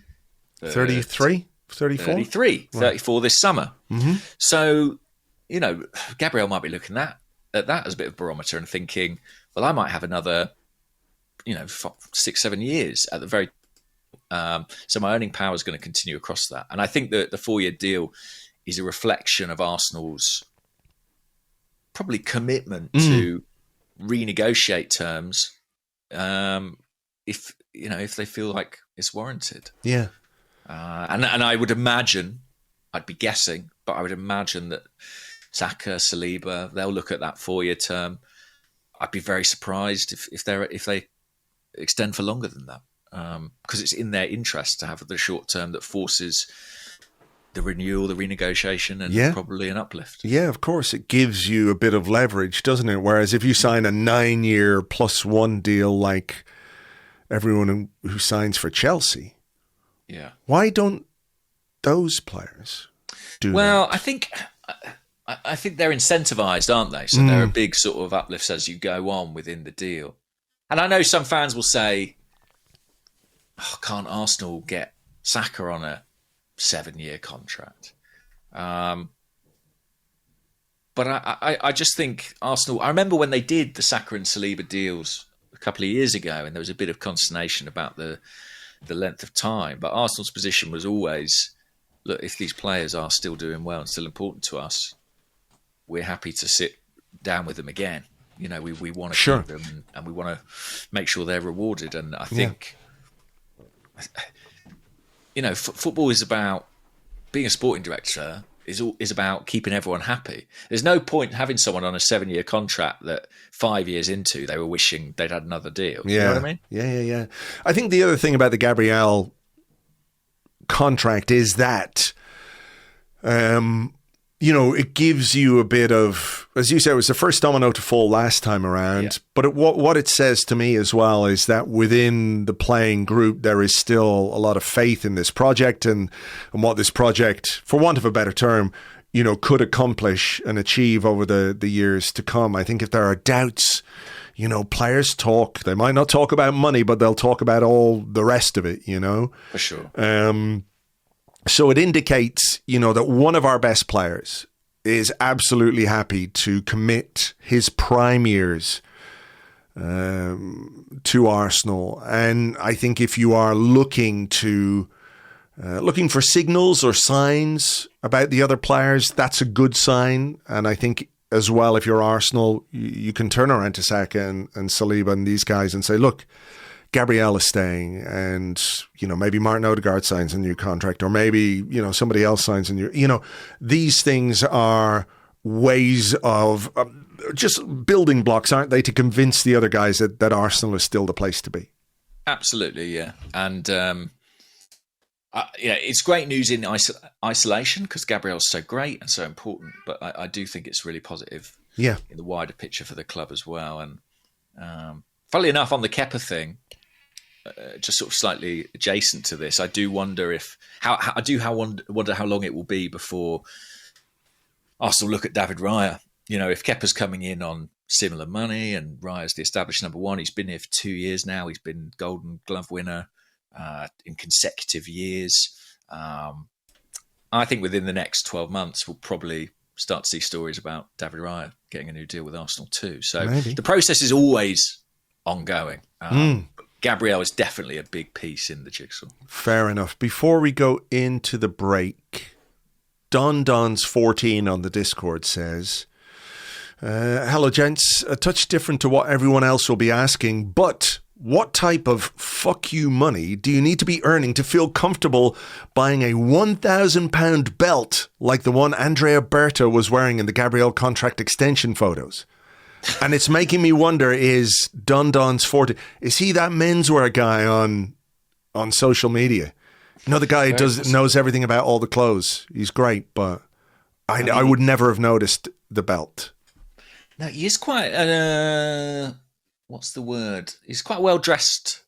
A: 33? 34?
B: 33, 34 this summer. So, you know, Gabriel might be looking at at that as a bit of a barometer and thinking, well, I might have another, 6-7 years at the very. So my earning power is going to continue across that, and I think that the 4-year deal is a reflection of Arsenal's probably commitment to renegotiate terms if they feel like it's warranted.
A: Yeah.
B: And I would imagine, I'd be guessing, but I would imagine that Saka, Saliba, they'll look at that 4-year term. I'd be very surprised if they extend for longer than that, because it's in their interest to have the short term that forces the renewal, the renegotiation, and probably an uplift. Yeah,
A: of course. It gives you a bit of leverage, doesn't it? Whereas if you sign a 9-year +1 deal like everyone who signs for Chelsea, why don't those players do that?
B: Well, I think they're incentivized, aren't they? So there are big sort of uplifts as you go on within the deal. And I know some fans will say, can't Arsenal get Saka on a 7-year contract? But I just think Arsenal... I remember when they did the Saka and Saliba deals a couple of years ago, and there was a bit of consternation about the length of time. But Arsenal's position was always, look, if these players are still doing well and still important to us, we're happy to sit down with them again. We want to keep them, and we want to make sure they're rewarded. And I think... football is about being a sporting director is about keeping everyone happy. There's no point having someone on a 7-year contract that 5 years into they were wishing they'd had another deal. You know what I mean?
A: Yeah. I think the other thing about the Gabriel contract is that, it gives you a bit of, as you said, it was the first domino to fall last time around. Yeah. But what it says to me as well is that within the playing group, there is still a lot of faith in this project and what this project, for want of a better term, could accomplish and achieve over the years to come. I think if there are doubts, players talk. They might not talk about money, but they'll talk about all the rest of it,
B: For sure.
A: So it indicates, that one of our best players is absolutely happy to commit his prime years to Arsenal. And I think if you are looking for signals or signs about the other players, that's a good sign. And I think as well, if you're Arsenal, you can turn around to Saka and Saliba and these guys and say, look, Gabriel is staying, and maybe Martin Odegaard signs a new contract, or maybe somebody else signs a new. These things are ways of just building blocks, aren't they, to convince the other guys that Arsenal is still the place to be.
B: Absolutely, yeah, and it's great news in isolation because Gabriel's so great and so important. But I do think it's really positive, in the wider picture for the club as well. And funnily enough, on the Kepa thing. Just sort of slightly adjacent to this, I do wonder wonder how long it will be before Arsenal look at David Raya. If Kepa's coming in on similar money and Raya's the established number one, he's been here for 2 years now. He's been Golden Glove winner in consecutive years. I think within the next 12 months, we'll probably start to see stories about David Raya getting a new deal with Arsenal too. So the process is always ongoing. Gabriel is definitely a big piece in the jigsaw. Fair
A: enough. Before we go into the break, Don's14 on the Discord says, hello, gents. A touch different to what everyone else will be asking, but what type of fuck you money do you need to be earning to feel comfortable buying a £1,000 belt like the one Andrea Berta was wearing in the Gabriel contract extension photos? And it's making me wonder, is Don's 40, is he that menswear guy on social media? The guy who knows everything about all the clothes. He's great, but I would never have noticed the belt.
B: No, he is quite, what's the word? He's quite a well-dressed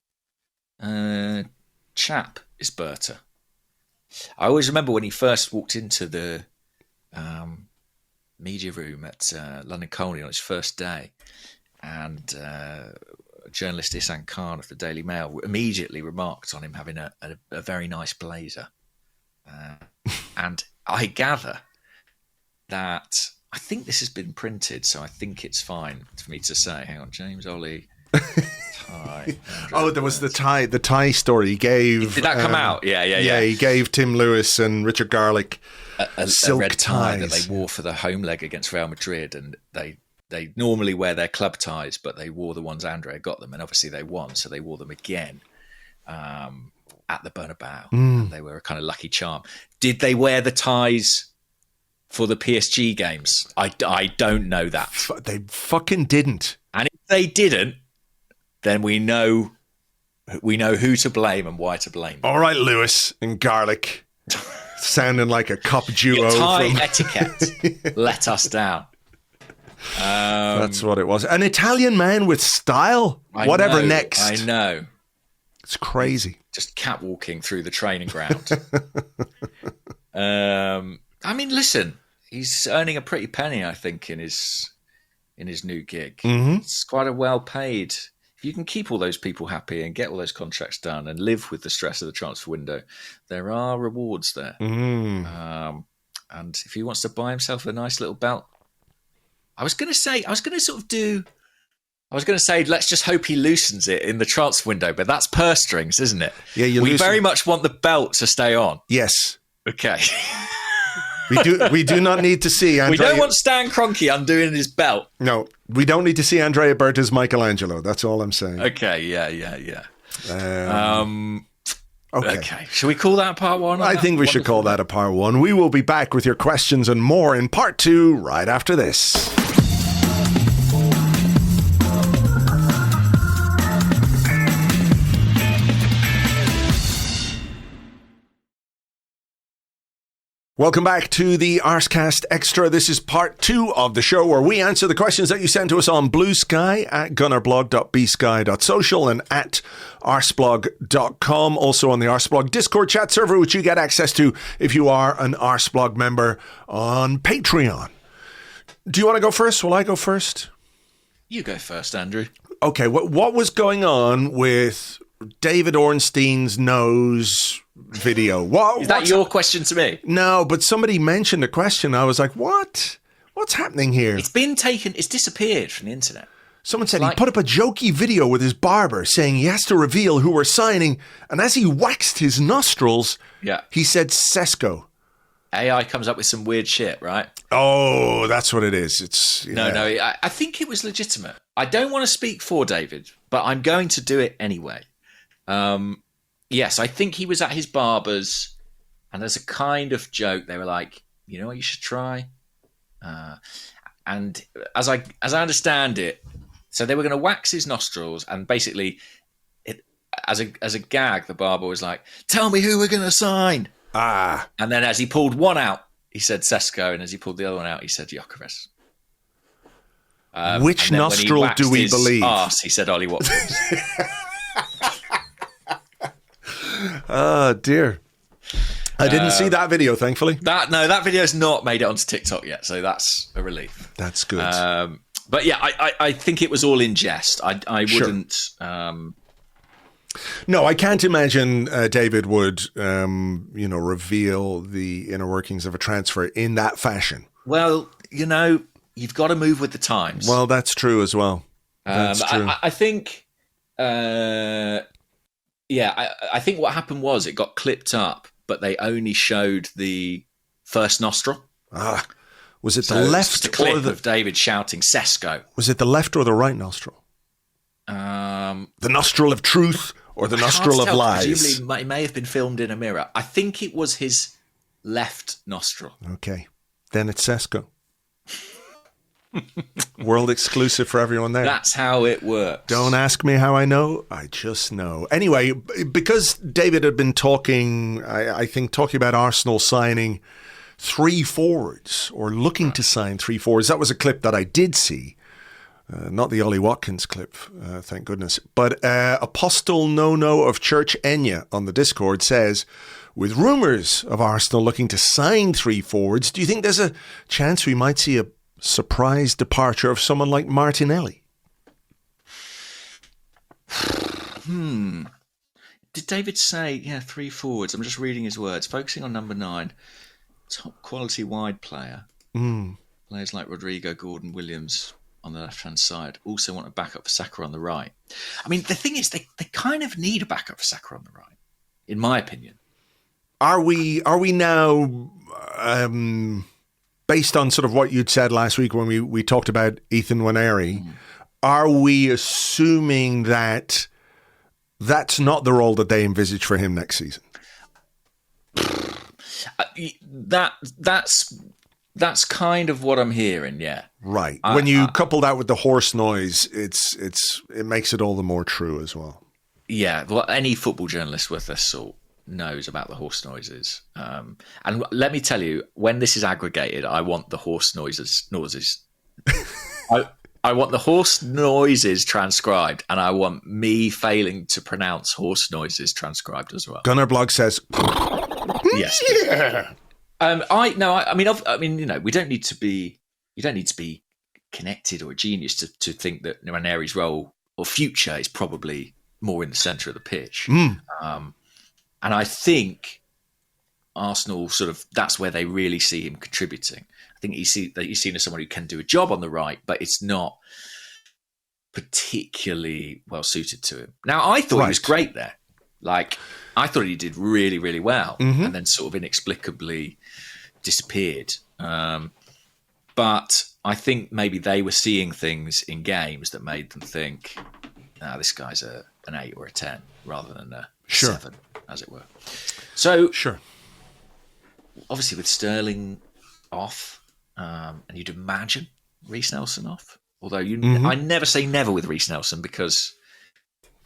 B: chap, is Berta. I always remember when he first walked into the media room at London Colney on his first day, and journalist Isan Khan of the Daily Mail immediately remarked on him having a very nice blazer, and I gather that I think this has been printed, so I think it's fine for me to say. Hang on, James Ollie. Tie.
A: Oh, there was the tie story. He gave.
B: Did that come out? Yeah.
A: He gave Tim Lewis and Richard Garlick
B: a red tie that they wore for the home leg against Real Madrid, and they normally wear their club ties, but they wore the ones Andrea got them, and obviously they won, so they wore them again at the Bernabeu. And they were a kind of lucky charm. Did they wear the ties for the PSG games? I don't know that.
A: They fucking didn't.
B: And if they didn't, then we know who to blame and why to blame.
A: All right, Lewis and Garlick, sounding like a cop duo.
B: Your tie etiquette let us down.
A: That's what it was. An Italian man with style. Whatever next.
B: I know.
A: It's crazy.
B: Just catwalking through the training ground. I mean, listen, he's earning a pretty penny, I think, in his new gig.
A: Mm-hmm.
B: It's quite a well paid. If you can keep all those people happy and get all those contracts done and live with the stress of the transfer window, there are rewards there. And if he wants to buy himself a nice little belt, I was going to say, let's just hope he loosens it in the transfer window, but that's purse strings, isn't it?
A: Yeah,
B: we very much want the belt to stay on.
A: Yes.
B: Okay.
A: We do not need to see Andrea.
B: We don't want Stan Kroenke undoing his belt.
A: No, we don't need to see Andrea Berta's Michelangelo. That's all I'm saying.
B: Okay, yeah.
A: Okay.
B: Shall we call that part one?
A: I think we should call that a part one. We will be back with your questions and more in part two right after this. Welcome back to the Arsecast Extra. This is part two of the show where we answer the questions that you send to us on Blue Sky at gunnerblog.bsky.social and at arseblog.com. Also on the Arseblog Discord chat server, which you get access to if you are an Arseblog member on Patreon. Do you want to go first? Will I go first?
B: You go first, Andrew.
A: Okay, what was going on with David Ornstein's nose video?
B: Is that your question to me?
A: No, but somebody mentioned a question. I was like, what? What's happening here?
B: It's disappeared from the internet.
A: Someone said he put up a jokey video with his barber saying he has to reveal who we're signing. And as he waxed his nostrils, he said Sesko.
B: AI comes up with some weird shit, right?
A: Oh, that's what it is.
B: No, I think it was legitimate. I don't want to speak for David, but I'm going to do it anyway. Yes, I think he was at his barber's, and as a kind of joke, they were like, you know what you should try? And as I understand it, so they were going to wax his nostrils, and basically, as a gag, the barber was like, tell me who we're going to sign. And then as he pulled one out, he said Sesko, and as he pulled the other one out, he said Gyökeres.
A: Which nostril do we believe?
B: Arse, he said Ollie Watkins.
A: Oh, dear. I didn't see that video, thankfully.
B: That video's not made it onto TikTok yet, so that's a relief.
A: That's good.
B: But yeah, I think it was all in jest. I wouldn't...
A: No, I can't imagine David would, reveal the inner workings of a transfer in that fashion.
B: Well, you've got to move with the times.
A: Well, that's true as well. That's true.
B: I think... I think what happened was it got clipped up, but they only showed the first nostril.
A: Was it the left
B: the clip of David shouting Sesko?
A: Was it the left or the right nostril? The nostril of truth or the nostril of lies?
B: Presumably, it may have been filmed in a mirror. I think it was his left nostril.
A: Okay, then it's Sesko. World exclusive for everyone there.
B: That's how it works.
A: Don't ask me how I know. I just know. Anyway, because David had been talking about Arsenal signing 3 forwards or looking to sign 3 forwards. That was a clip that I did see. Not the Ollie Watkins clip, thank goodness. But Apostle No of Church Enya on the Discord says, with rumours of Arsenal looking to sign 3 forwards, do you think there's a chance we might see a surprise departure of someone like Martinelli?
B: Did David say, 3 forwards? I'm just reading his words. Focusing on number 9. Top quality wide player. Players like Rodrigo, Gordon, Williams on the left-hand side also want a backup for Saka on the right. I mean, the thing is, they kind of need a backup for Saka on the right, in my opinion.
A: Are we now, based on sort of what you'd said last week when we talked about Ethan Nwaneri, are we assuming that that's not the role that they envisage for him next season?
B: That's kind of what I'm hearing, yeah.
A: Right. When you couple that with the horse noise, it makes it all the more true as well.
B: Yeah, well, any football journalist worth their salt knows about the horse noises. And let me tell you, when this is aggregated, I want the horse noises. I want the horse noises transcribed, and I want me failing to pronounce horse noises transcribed as well.
A: Gunnerblog says,
B: yes.
A: Yeah.
B: I mean, you know, you don't need to be connected or a genius to think that Nwaneri's role or future is probably more in the centre of the pitch. And I think Arsenal that's where they really see him contributing. I think he's seen as someone who can do a job on the right, but it's not particularly well suited to him. Now, I thought he was great there. Like, I thought he did really, really well, and then sort of inexplicably disappeared. But I think maybe they were seeing things in games that made them think, this guy's an 8 or a 10 rather than a 7, as it were. So, obviously with Sterling off, and you'd imagine Reece Nelson off. Although I never say never with Reece Nelson, because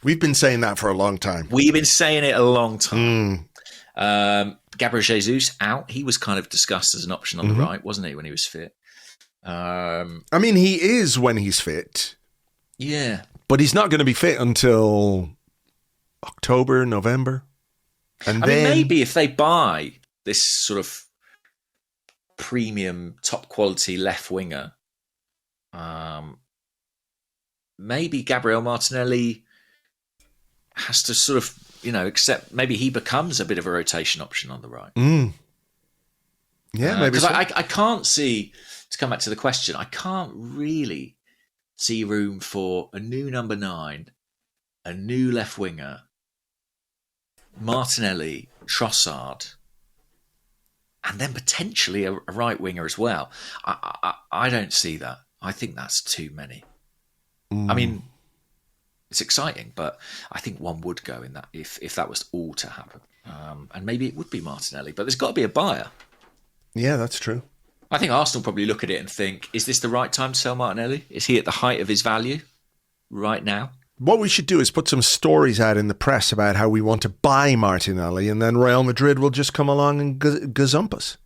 A: we've been saying that for a long time.
B: We've been saying it a long time. Gabriel Jesus out. He was kind of discussed as an option on the right, wasn't he, when he was fit?
A: I mean, he is when he's fit.
B: Yeah.
A: But he's not going to be fit until October, November. And then
B: maybe if they buy this sort of premium, top quality left winger, maybe Gabriel Martinelli has to sort of, accept, maybe he becomes a bit of a rotation option on the right.
A: Yeah, maybe.
B: Because I can't see, to come back to the question, I can't really see room for a new number 9, a new left winger, Martinelli, Trossard, and then potentially a right winger as well. I don't see that. I think that's too many. I mean, it's exciting, but I think one would go in that if that was all to happen. And maybe it would be Martinelli, but there's got to be a buyer.
A: Yeah, that's true.
B: I think Arsenal probably look at it and think, is this the right time to sell Martinelli? Is he at the height of his value right now?
A: What we should do is put some stories out in the press about how we want to buy Martinelli, and then Real Madrid will just come along and gazump us.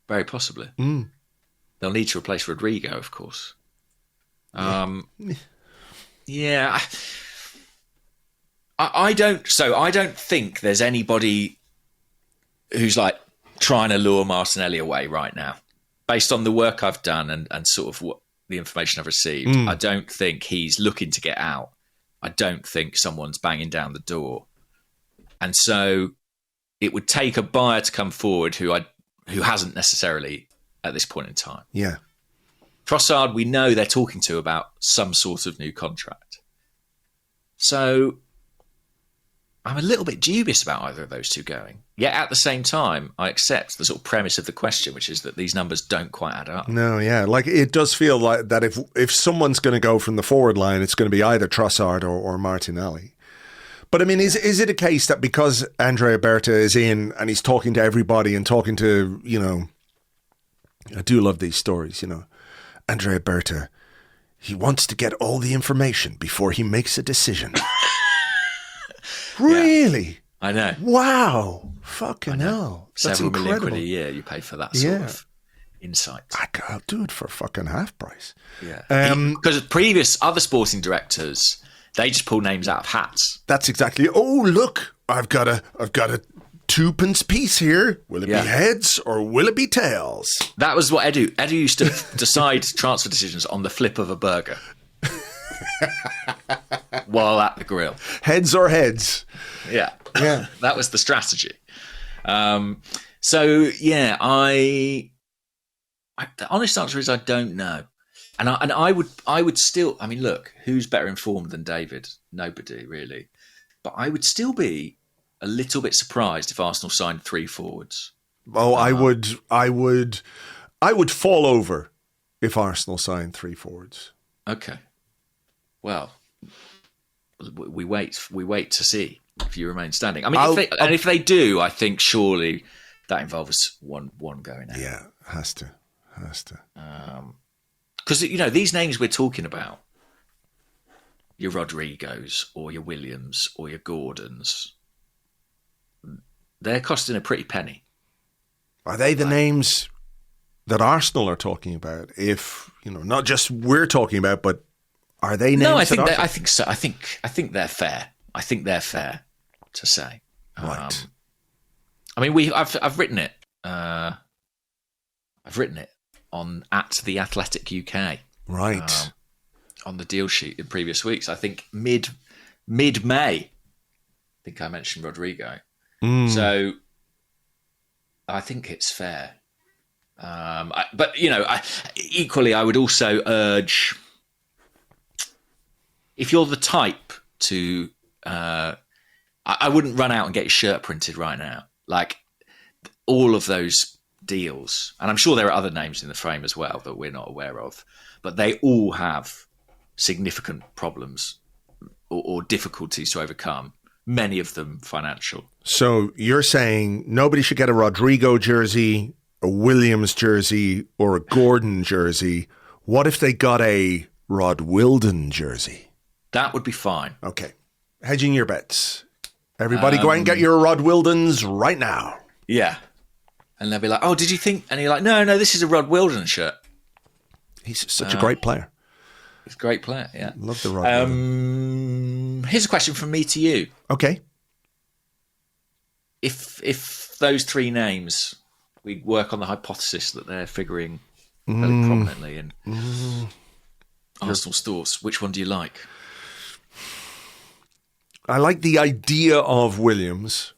B: Very possibly. They'll need to replace Rodrigo, of course. Yeah. I don't think there's anybody who's like trying to lure Martinelli away right now. Based on the work I've done and sort of what the information I've received, I don't think he's looking to get out. I don't think someone's banging down the door. And so it would take a buyer to come forward who hasn't necessarily at this point in time.
A: Yeah.
B: Trossard, we know they're talking to about some sort of new contract. So I'm a little bit dubious about either of those two going. Yet at the same time, I accept the sort of premise of the question, which is that these numbers don't quite add up.
A: No, yeah. Like, it does feel like that if someone's going to go from the forward line, it's going to be either Trossard or Martinelli. But I mean, is it a case that because Andrea Berta is in and he's talking to everybody and talking to, I do love these stories, Andrea Berta, he wants to get all the information before he makes a decision. Really?
B: Yeah, I know.
A: Wow. Fucking hell. That's
B: Several
A: incredible.
B: million quid a year you pay for that sort of insight.
A: I'll do it for fucking half price.
B: Yeah. Because previous other sporting directors, they just pull names out of hats.
A: That's exactly. Oh, look, I've got a 2-pence piece here. Will it be heads or will it be tails?
B: That was what Edu used to decide transfer decisions on the flip of a burger. While at the grill.
A: Heads or heads.
B: Yeah. That was the strategy. I The honest answer is I don't know. And I would still, I mean, look, who's better informed than David? Nobody, really. But I would still be a little bit surprised if Arsenal signed 3 forwards.
A: Oh, I would fall over if Arsenal signed 3 forwards.
B: Okay. Well, we wait to see if you remain standing. I mean, if they do, I think surely that involves one going out.
A: Yeah, has to.
B: Because, these names we're talking about, your Rodrigos or your Williams or your Gordons, they're costing a pretty penny.
A: Are they the names that Arsenal are talking about? If, not just we're talking about, but are they names?
B: No, I think so. I think they're fair. I think they're fair to say.
A: Right.
B: I mean, I've written it. I've written it on @theathletic.uk.
A: Right.
B: On the deal sheet in previous weeks. I think mid-May. I think I mentioned Rodrigo. So I think it's fair. But equally, I would also urge, if you're the type to, I wouldn't run out and get your shirt printed right now. Like all of those deals, and I'm sure there are other names in the frame as well that we're not aware of, but they all have significant problems or difficulties to overcome. Many of them financial.
A: So you're saying nobody should get a Rodrigo jersey, a Williams jersey, or a Gordon jersey. What if they got a Rod Wilden jersey?
B: That would be fine.
A: Okay. Hedging your bets. Everybody go out and get your Rod Wildens right now.
B: Yeah. And they'll be like, oh, did you think? And you're like, no, this is a Rod Wilden shirt.
A: He's such a great player.
B: He's a great player, yeah.
A: Love the Rod Wilden.
B: Here's a question from me to you.
A: Okay.
B: If those 3 names, we work on the hypothesis that they're figuring very prominently in Arsenal's thoughts, which one do you like?
A: I like the idea of Williams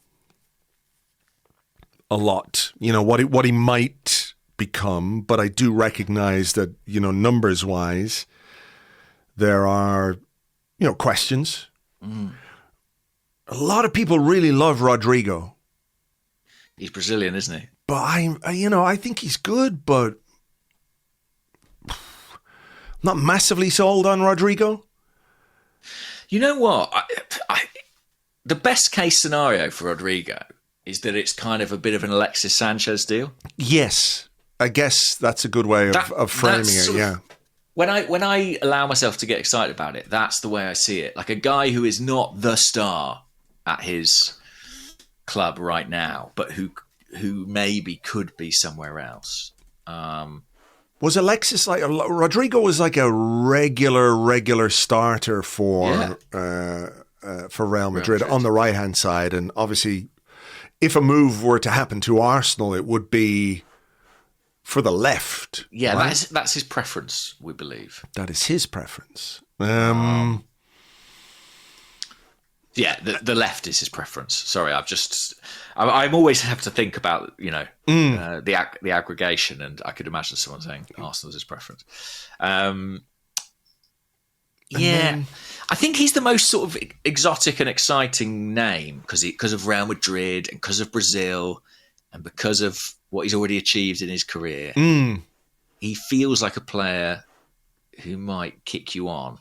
A: a lot. What he might become, but I do recognize that, numbers wise, there are, questions. A lot of people really love Rodrigo.
B: He's Brazilian, isn't he?
A: But I think he's good, but not massively sold on Rodrigo.
B: You know what? The best case scenario for Rodrigo is that it's kind of a bit of an Alexis Sanchez deal.
A: Yes. I guess that's a good way of framing it, yeah.
B: When I allow myself to get excited about it, that's the way I see it. Like a guy who is not the star at his club right now, but who maybe could be somewhere else.
A: Was Alexis Rodrigo was like a regular starter for Real Madrid on the right hand side, and obviously, if a move were to happen to Arsenal, it would be for the left.
B: Yeah,
A: right?
B: that's his preference, we believe.
A: That is his preference.
B: Yeah, the left is his preference. Sorry, I'm always have to think about the aggregation, and I could imagine someone saying Arsenal's his preference. I think he's the most sort of exotic and exciting name because of Real Madrid and because of Brazil and because of what he's already achieved in his career. He feels like a player who might kick you on.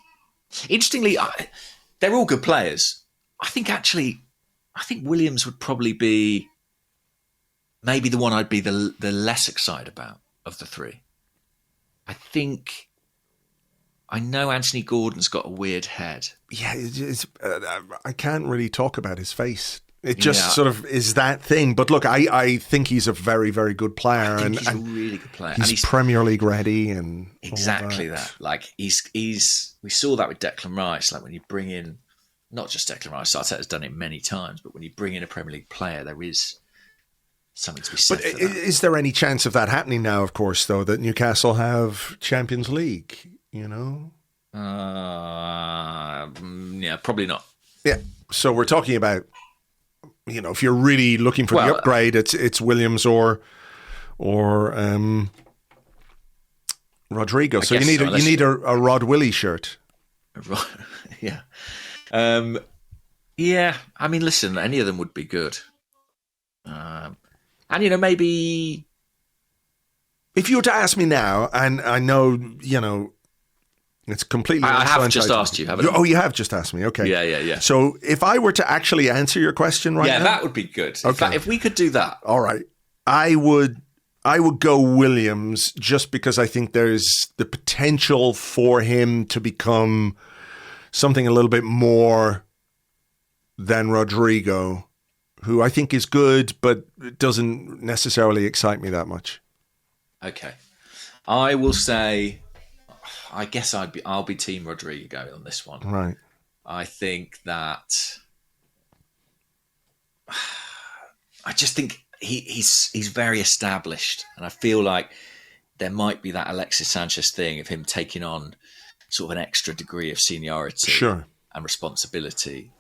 B: Interestingly, they're all good players. I think Williams would probably be maybe the one I'd be the less excited about of the 3. I know Anthony Gordon's got a weird head. Yeah,
A: I can't really talk about his face. It just sort of is that thing. But look, I think he's a very, very good player.
B: He's a really good player.
A: He's Premier League ready and
B: exactly that. Like we saw that with Declan Rice. Like when you bring in, not just Declan Rice, Arteta's done it many times, but when you bring in a Premier League player, there is something to be said for that.
A: Is there any chance of that happening now, of course, though, that Newcastle have Champions League,
B: Yeah, probably not.
A: Yeah, so we're talking about, if you're really looking for the upgrade, it's Williams or Rodrigo. So you need a Rod Willie shirt.
B: Yeah. Yeah. I mean, listen, any of them would be good. And, maybe...
A: If you were to ask me now, and I know, it's completely...
B: I have just asked you, haven't I?
A: Oh, you have just asked me. Okay.
B: Yeah.
A: So if I were to actually answer your question right now...
B: Yeah, that would be good.
A: Okay.
B: In fact, if we could do that...
A: All right. I would go Williams just because I think there's the potential for him to become something a little bit more than Rodrigo, who I think is good, but doesn't necessarily excite me that much.
B: Okay. I will say, I guess I'll be Team Rodrigo on this one.
A: Right.
B: I think that I just think he's very established, and I feel like there might be that Alexis Sanchez thing of him taking on sort of an extra degree of seniority and responsibility.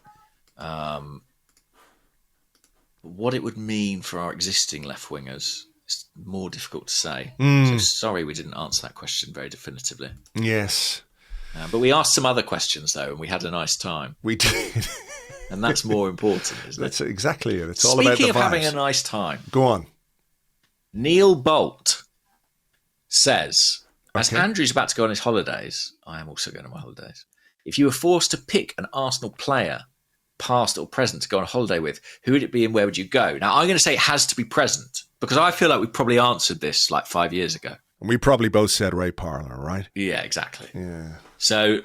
B: What it would mean for our existing left wingers is more difficult to say. So sorry we didn't answer that question very definitively.
A: Yes.
B: But we asked some other questions, though, and we had a nice time.
A: We did.
B: And that's more important, isn't it?
A: That's exactly it. It's all about the vibes.
B: Speaking of having a nice time.
A: Go on.
B: Neil Bolt says, as Andrew's about to go on his holidays, I am also going on my holidays. If you were forced to pick an Arsenal player, past or present, to go on holiday with, who would it be and where would you go? Now, I'm going to say it has to be present because I feel like we probably answered this like 5 years ago.
A: And we probably both said Ray Parlour, right?
B: Yeah, exactly.
A: Yeah.
B: So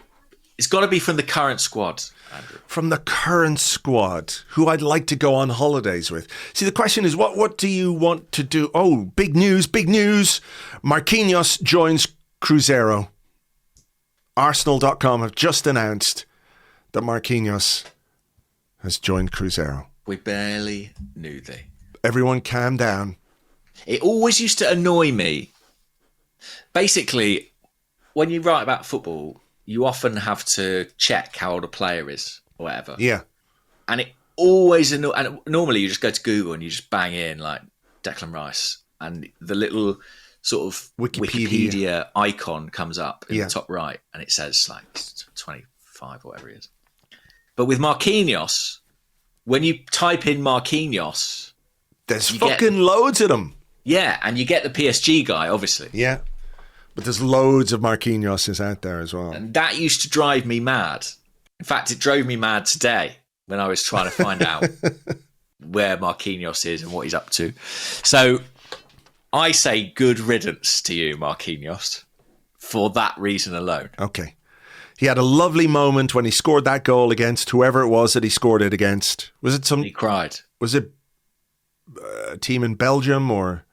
B: it's got to be from the current squad, Andrew.
A: From the current squad, who I'd like to go on holidays with. See, the question is, what do you want to do? Oh, big news. Marquinhos joins Cruzeiro. Arsenal.com have just announced that Marquinhos has joined Cruzeiro.
B: We barely knew thee.
A: Everyone calm down.
B: It always used to annoy me. Basically, when you write about football, you often have to check how old a player is or whatever.
A: Yeah.
B: And it always and normally you just go to Google and you just bang in like Declan Rice and the little sort of Wikipedia icon comes up in the top right and it says like 25 or whatever it is. But with Marquinhos, when you type in Marquinhos,
A: there's fucking loads of them.
B: Yeah, and you get the PSG guy, obviously.
A: Yeah. But there's loads of Marquinhos out there as well.
B: And that used to drive me mad. In fact, it drove me mad today when I was trying to find out where Marquinhos is and what he's up to. So I say good riddance to you, Marquinhos, for that reason alone.
A: Okay. He had a lovely moment when he scored that goal against whoever it was that he scored it against. Was it some...
B: He cried.
A: Was it a team in Belgium or...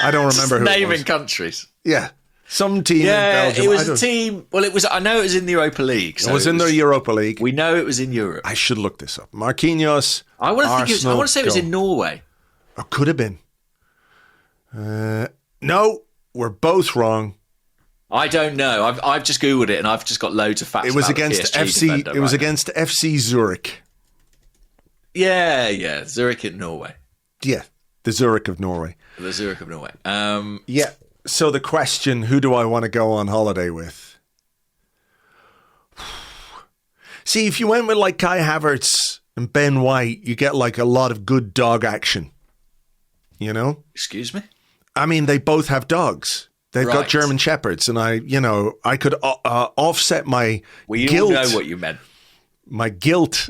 A: I don't remember who it was.
B: Naming countries.
A: Yeah. Some team in Belgium.
B: It was a team... Well, it was. I know it was in the Europa League. So
A: it was in the Europa League.
B: We know it was in Europe.
A: I should look this up. Marquinhos,
B: I want to say it was in Norway.
A: Or could have been. No, we're both wrong.
B: I don't know. I've just Googled it and I've just got loads of facts.
A: It was
B: about
A: against
B: the PSG
A: FC.
B: defender
A: It was against FC Zurich.
B: Yeah. Zurich in Norway.
A: Yeah, the Zurich of Norway.
B: The Zurich of Norway.
A: Yeah. So the question, who do I want to go on holiday with? See, if you went with like Kai Havertz and Ben White, you get like a lot of good dog action. You know?
B: Excuse me?
A: I mean, they both have dogs. They've got German Shepherds, and I could offset my guilt.
B: You all know what you meant.
A: My guilt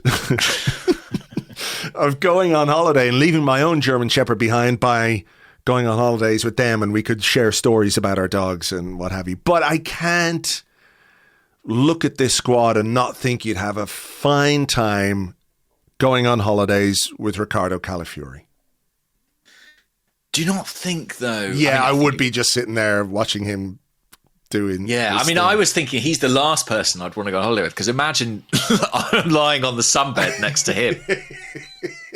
A: of going on holiday and leaving my own German Shepherd behind by going on holidays with them, and we could share stories about our dogs and what have you. But I can't look at this squad and not think you'd have a fine time going on holidays with Ricardo Calafiori.
B: Do you not think, though?
A: Yeah, I would be just sitting there watching him doing.
B: Yeah, I mean, thing. I was thinking he's the last person I'd want to go on holiday with, because imagine I'm lying on the sunbed next to him.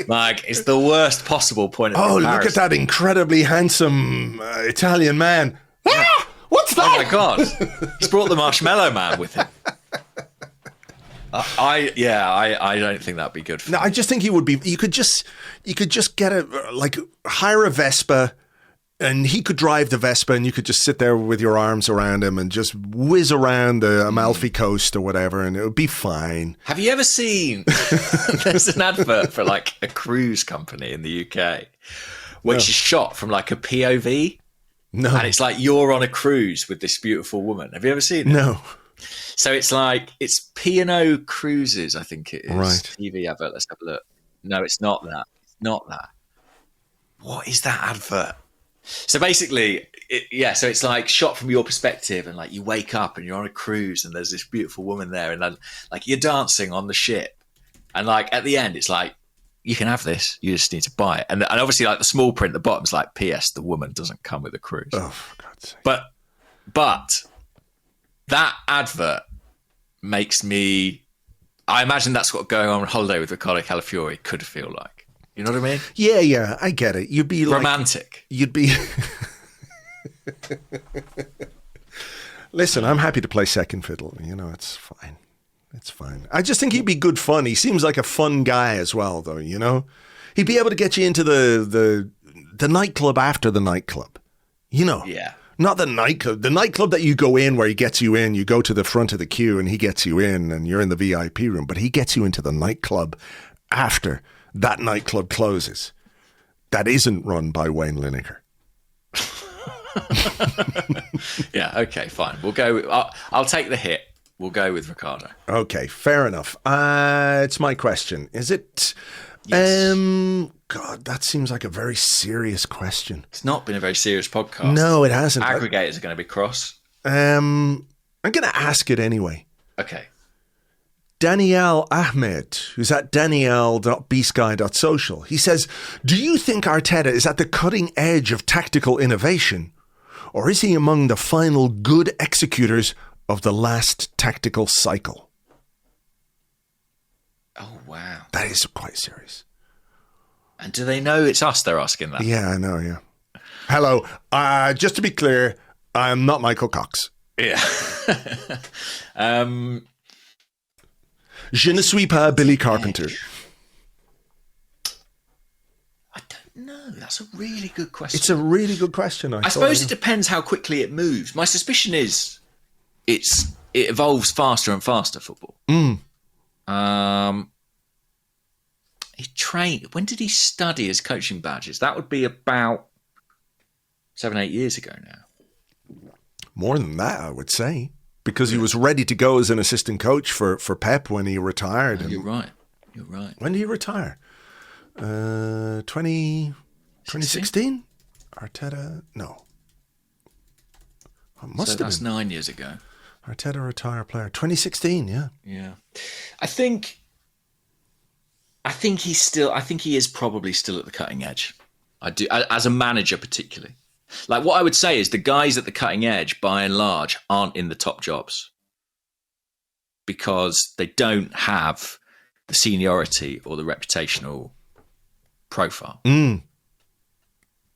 B: Like, it's the worst possible point of comparison.
A: Look at that incredibly handsome Italian man. Yeah. Ah, what's that?
B: Oh, my God. He's brought the Marshmallow Man with him. I don't think that'd be good for
A: No, I just think he would be. You could just get hire a Vespa And he could drive the Vespa and you could just sit there with your arms around him and just whiz around the Amalfi Coast or whatever, and it would be fine.
B: Have you ever seen, there's an advert for like a cruise company in the UK, which is shot from like a POV.
A: No.
B: And it's like you're on a cruise with this beautiful woman. Have you ever seen it?
A: No.
B: So it's like, it's P&O Cruises, I think it is.
A: Right.
B: TV advert. Let's have a look. No, it's not that. It's not that. What is that advert? So basically, so it's like shot from your perspective, and like you wake up and you're on a cruise and there's this beautiful woman there, and then like you're dancing on the ship, and like at the end it's like, you can have this, you just need to buy it, and obviously like the small print at the bottom is like, P.S. the woman doesn't come with a cruise.
A: Oh, for God's sake.
B: But that advert makes me, I imagine that's what going on holiday with Riccardo Calafiori could feel like. You know what I mean?
A: Yeah, I get it. You'd be
B: romantic.
A: You'd be. Listen, I'm happy to play second fiddle. You know, it's fine. It's fine. I just think he'd be good fun. He seems like a fun guy as well, though. You know, he'd be able to get you into the nightclub after the nightclub. You know,
B: yeah.
A: Not the nightclub. The nightclub that you go in where he gets you in. You go to the front of the queue and he gets you in, and you're in the VIP room. But he gets you into the nightclub after that nightclub closes. That isn't run by Wayne Lineker.
B: Yeah, okay, fine. We'll go. I'll take the hit. We'll go with Riccardo.
A: Okay, fair enough. It's my question. Is it?
B: Yes.
A: God, that seems like a very serious question.
B: It's not been a very serious podcast.
A: No, it hasn't.
B: Aggregators are going to be cross.
A: I'm going to ask it anyway.
B: Okay.
A: Danielle Ahmed, who's at danielle.bsky.social, he says, do you think Arteta is at the cutting edge of tactical innovation, or is he among the final good executors of the last tactical cycle?
B: Oh, wow.
A: That is quite serious.
B: And do they know it's us they're asking that?
A: Yeah, I know, yeah. Hello. Just to be clear, I'm not Michael Cox.
B: Yeah.
A: Je ne suis pas Billy Carpenter.
B: I don't know. That's a really good question.
A: It's a really good question.
B: I suppose it depends how quickly it moves. My suspicion is it evolves faster and faster, football. He trained. When did he study his coaching badges? That would be about 7-8 years ago now.
A: More than that, I would say. Because he was ready to go as an assistant coach for Pep when he retired.
B: Oh, you're right. You're right.
A: When did he retire? 2016? Arteta? No. It must have
B: that's
A: been.
B: 9 years ago.
A: Arteta retired player. 2016, yeah.
B: Yeah. I think he is probably still at the cutting edge. I do, as a manager particularly. Like what I would say is the guys at the cutting edge, by and large, aren't in the top jobs because they don't have the seniority or the reputational profile.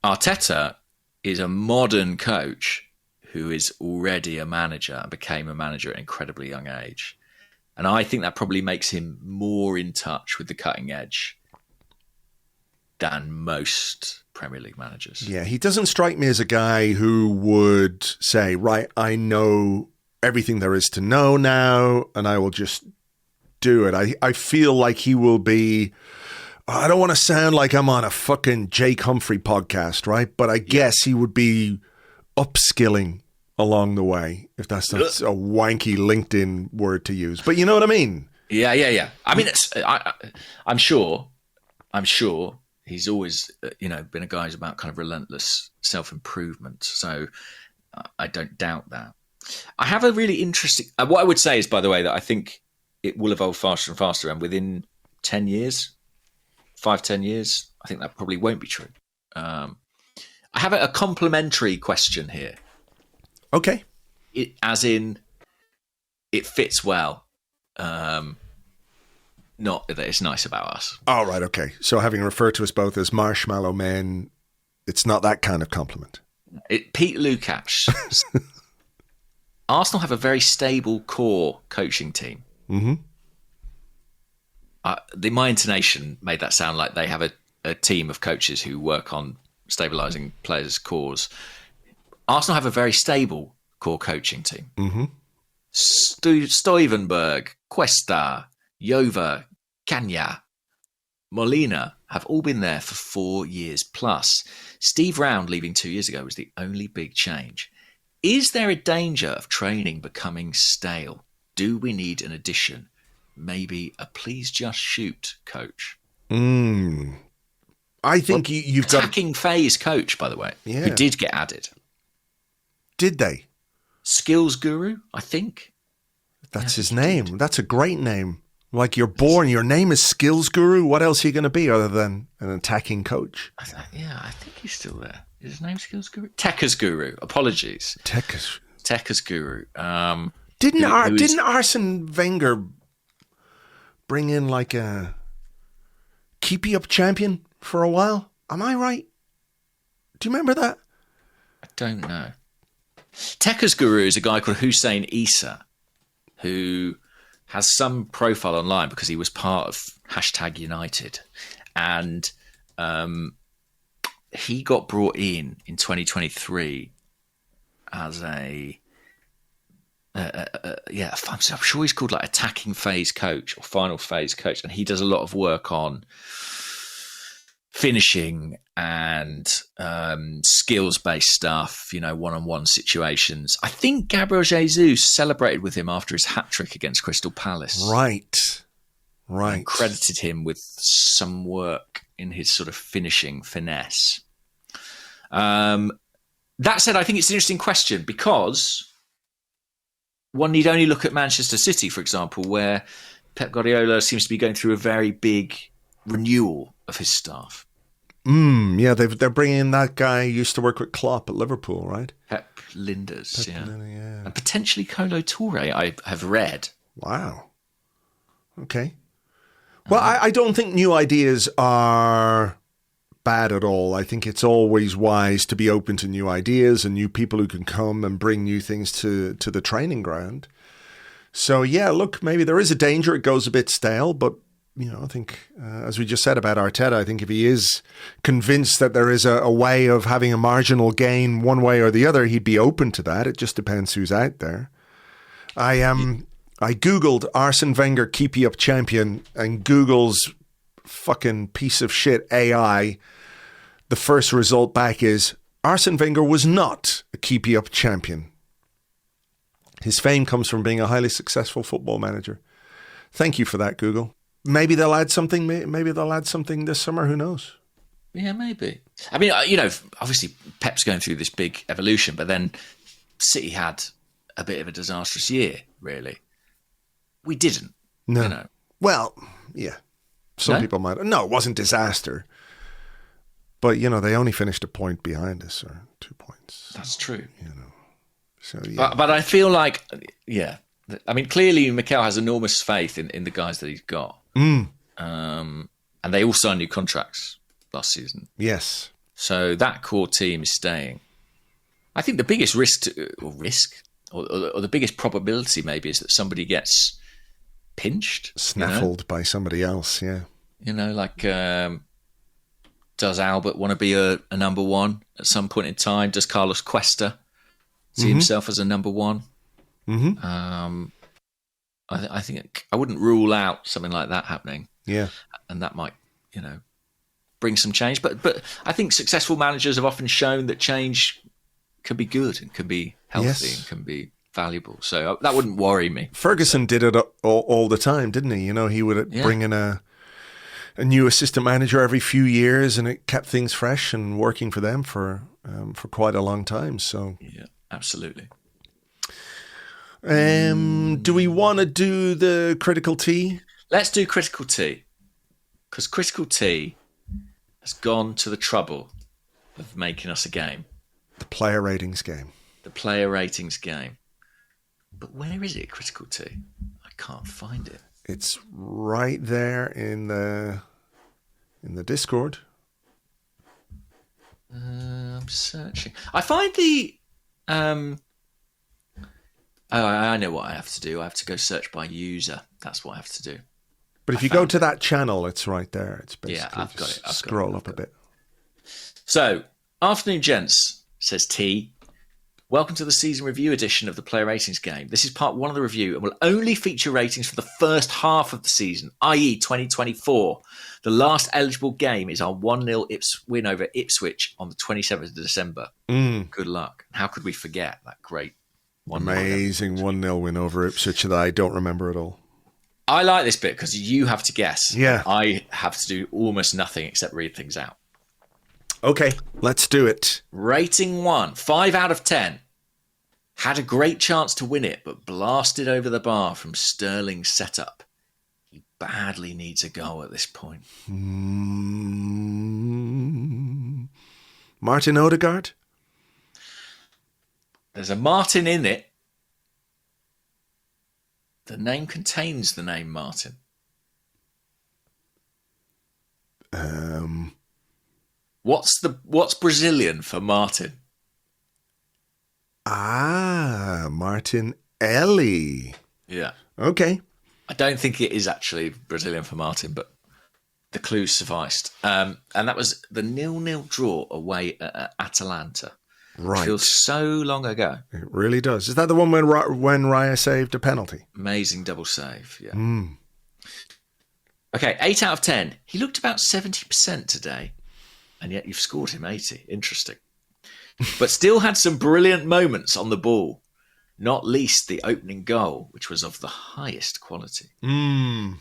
B: Arteta is a modern coach who is already a manager and became a manager at an incredibly young age. And I think that probably makes him more in touch with the cutting edge than most Premier League managers.
A: Yeah, he doesn't strike me as a guy who would say, right, I know everything there is to know now, and I will just do it. I feel like he will be, I don't want to sound like I'm on a fucking Jake Humphrey podcast, right? But I guess he would be upskilling along the way, if that's not a wanky LinkedIn word to use. But you know what I mean?
B: Yeah. I mean, I'm sure he's always, been a guy who's about kind of relentless self-improvement. So I don't doubt that. I have a really interesting, what I would say is, by the way, that I think it will evolve faster and faster. And within 10 years, 5-10 years, I think that probably won't be true. I have a complementary question here.
A: Okay.
B: As in, it fits well. Not that it's nice about us.
A: Oh, right, okay. So having referred to us both as marshmallow men, it's not that kind of compliment.
B: Pete Lukacs. Arsenal have a very stable core coaching team.
A: Mm-hmm.
B: My intonation made that sound like they have a team of coaches who work on stabilising players' cores. Arsenal have a very stable core coaching team.
A: Mm-hmm.
B: Stuyvenberg, Cuesta, Jova, Cagna, Molina have all been there for 4 years plus. Steve Round leaving 2 years ago was the only big change. Is there a danger of training becoming stale? Do we need an addition? Maybe a please just shoot coach?
A: I think you've got...
B: Attacking phase coach, by the way, who did get added.
A: Did they?
B: Skills guru, I think.
A: That's his name. That's a great name. Like, you're born, your name is Skills Guru. What else are you going to be other than an attacking coach?
B: I think he's still there. Is his name Skills Guru? Techers Guru. Apologies. Techers Guru.
A: Didn't Arsene Wenger bring in like a keepy-up champion for a while? Am I right? Do you remember that?
B: I don't know. Techers Guru is a guy called Hussein Issa, who has some profile online because he was part of #United. And he got brought in 2023 as I'm sure he's called like attacking phase coach or final phase coach. And he does a lot of work on finishing and skills-based stuff, one-on-one situations. I think Gabriel Jesus celebrated with him after his hat-trick against Crystal Palace.
A: Right.
B: And credited him with some work in his sort of finishing finesse. That said, I think it's an interesting question because one need only look at Manchester City, for example, where Pep Guardiola seems to be going through a very big renewal of his staff.
A: They're bringing in that guy who used to work with Klopp at Liverpool, right?
B: Pep Linders, and potentially Kolo Touré, I have read.
A: Wow. Okay. Well, I don't think new ideas are bad at all. I think it's always wise to be open to new ideas and new people who can come and bring new things to the training ground. So, look, maybe there is a danger it goes a bit stale, but I think, as we just said about Arteta, I think if he is convinced that there is a way of having a marginal gain one way or the other, he'd be open to that. It just depends who's out there. I Googled Arsene Wenger keepy-up champion, and Google's fucking piece of shit AI, the first result back is Arsene Wenger was not a keepy-up champion. His fame comes from being a highly successful football manager. Thank you for that, Google. Maybe they'll add something. Maybe they'll add something this summer. Who knows?
B: Yeah, maybe. I mean, obviously Pep's going through this big evolution, but then City had a bit of a disastrous year, really. We didn't.
A: No. Well, yeah. Some people might. No, it wasn't disaster. But, they only finished a point behind us, or 2 points.
B: That's true.
A: So, yeah.
B: But I feel like, I mean, clearly Mikel has enormous faith in the guys that he's got. And they all signed new contracts last season.
A: Yes.
B: So that core team is staying. I think the biggest risk or the biggest probability maybe is that somebody gets pinched.
A: Snaffled by somebody else, yeah.
B: Does Albert want to be a number one at some point in time? Does Carlos Cuesta see himself as a number one? I think I wouldn't rule out something like that happening.
A: Yeah.
B: And that might, bring some change. But I think successful managers have often shown that change can be good and can be healthy and can be valuable. So that wouldn't worry me.
A: Ferguson did it all the time, didn't he? He would bring in a new assistant manager every few years, and it kept things fresh and working for them for quite a long time. So
B: yeah, absolutely.
A: Do we want to do the critical T?
B: Let's do critical T, because critical T has gone to the trouble of making us a game.
A: The player ratings game.
B: The player ratings game. But where is it, critical T? I can't find it.
A: It's right there in the Discord.
B: I'm searching. I find the. I know what I have to do. I have to go search by user. That's what I have to do.
A: But if you go to that channel, it's right there. It's basically
B: I've got it.
A: Scroll up a bit.
B: So Afternoon, gents, says T. Welcome to the season review edition of the Player Ratings game. This is part 1 of the review and will only feature ratings for the first half of the season, i.e. 2024. The last eligible game is our 1-0 win over Ipswich on the 27th of December. Good luck. How could we forget that great 1-0
A: amazing 1-0 win over Ipswich that I don't remember at all?
B: I like this bit because you have to guess.
A: Yeah.
B: I have to do almost nothing except read things out.
A: Okay, let's do it.
B: Rating 1, 5 out of 10. Had a great chance to win it, but blasted over the bar from Sterling's setup. He badly needs a goal at this point.
A: Martin Odegaard?
B: There's a Martin in it. The name contains the name Martin. What's Brazilian for Martin?
A: Martinelli.
B: Yeah.
A: Okay.
B: I don't think it is actually Brazilian for Martin, but the clues sufficed. And that was the 0-0 draw away at Atalanta.
A: Right.
B: It feels so long ago.
A: It really does. Is that the one when Raya saved a penalty?
B: Amazing double save, yeah. Okay, 8 out of 10. He looked about 70% today, and yet you've scored him 80. Interesting. But still had some brilliant moments on the ball, not least the opening goal, which was of the highest quality. The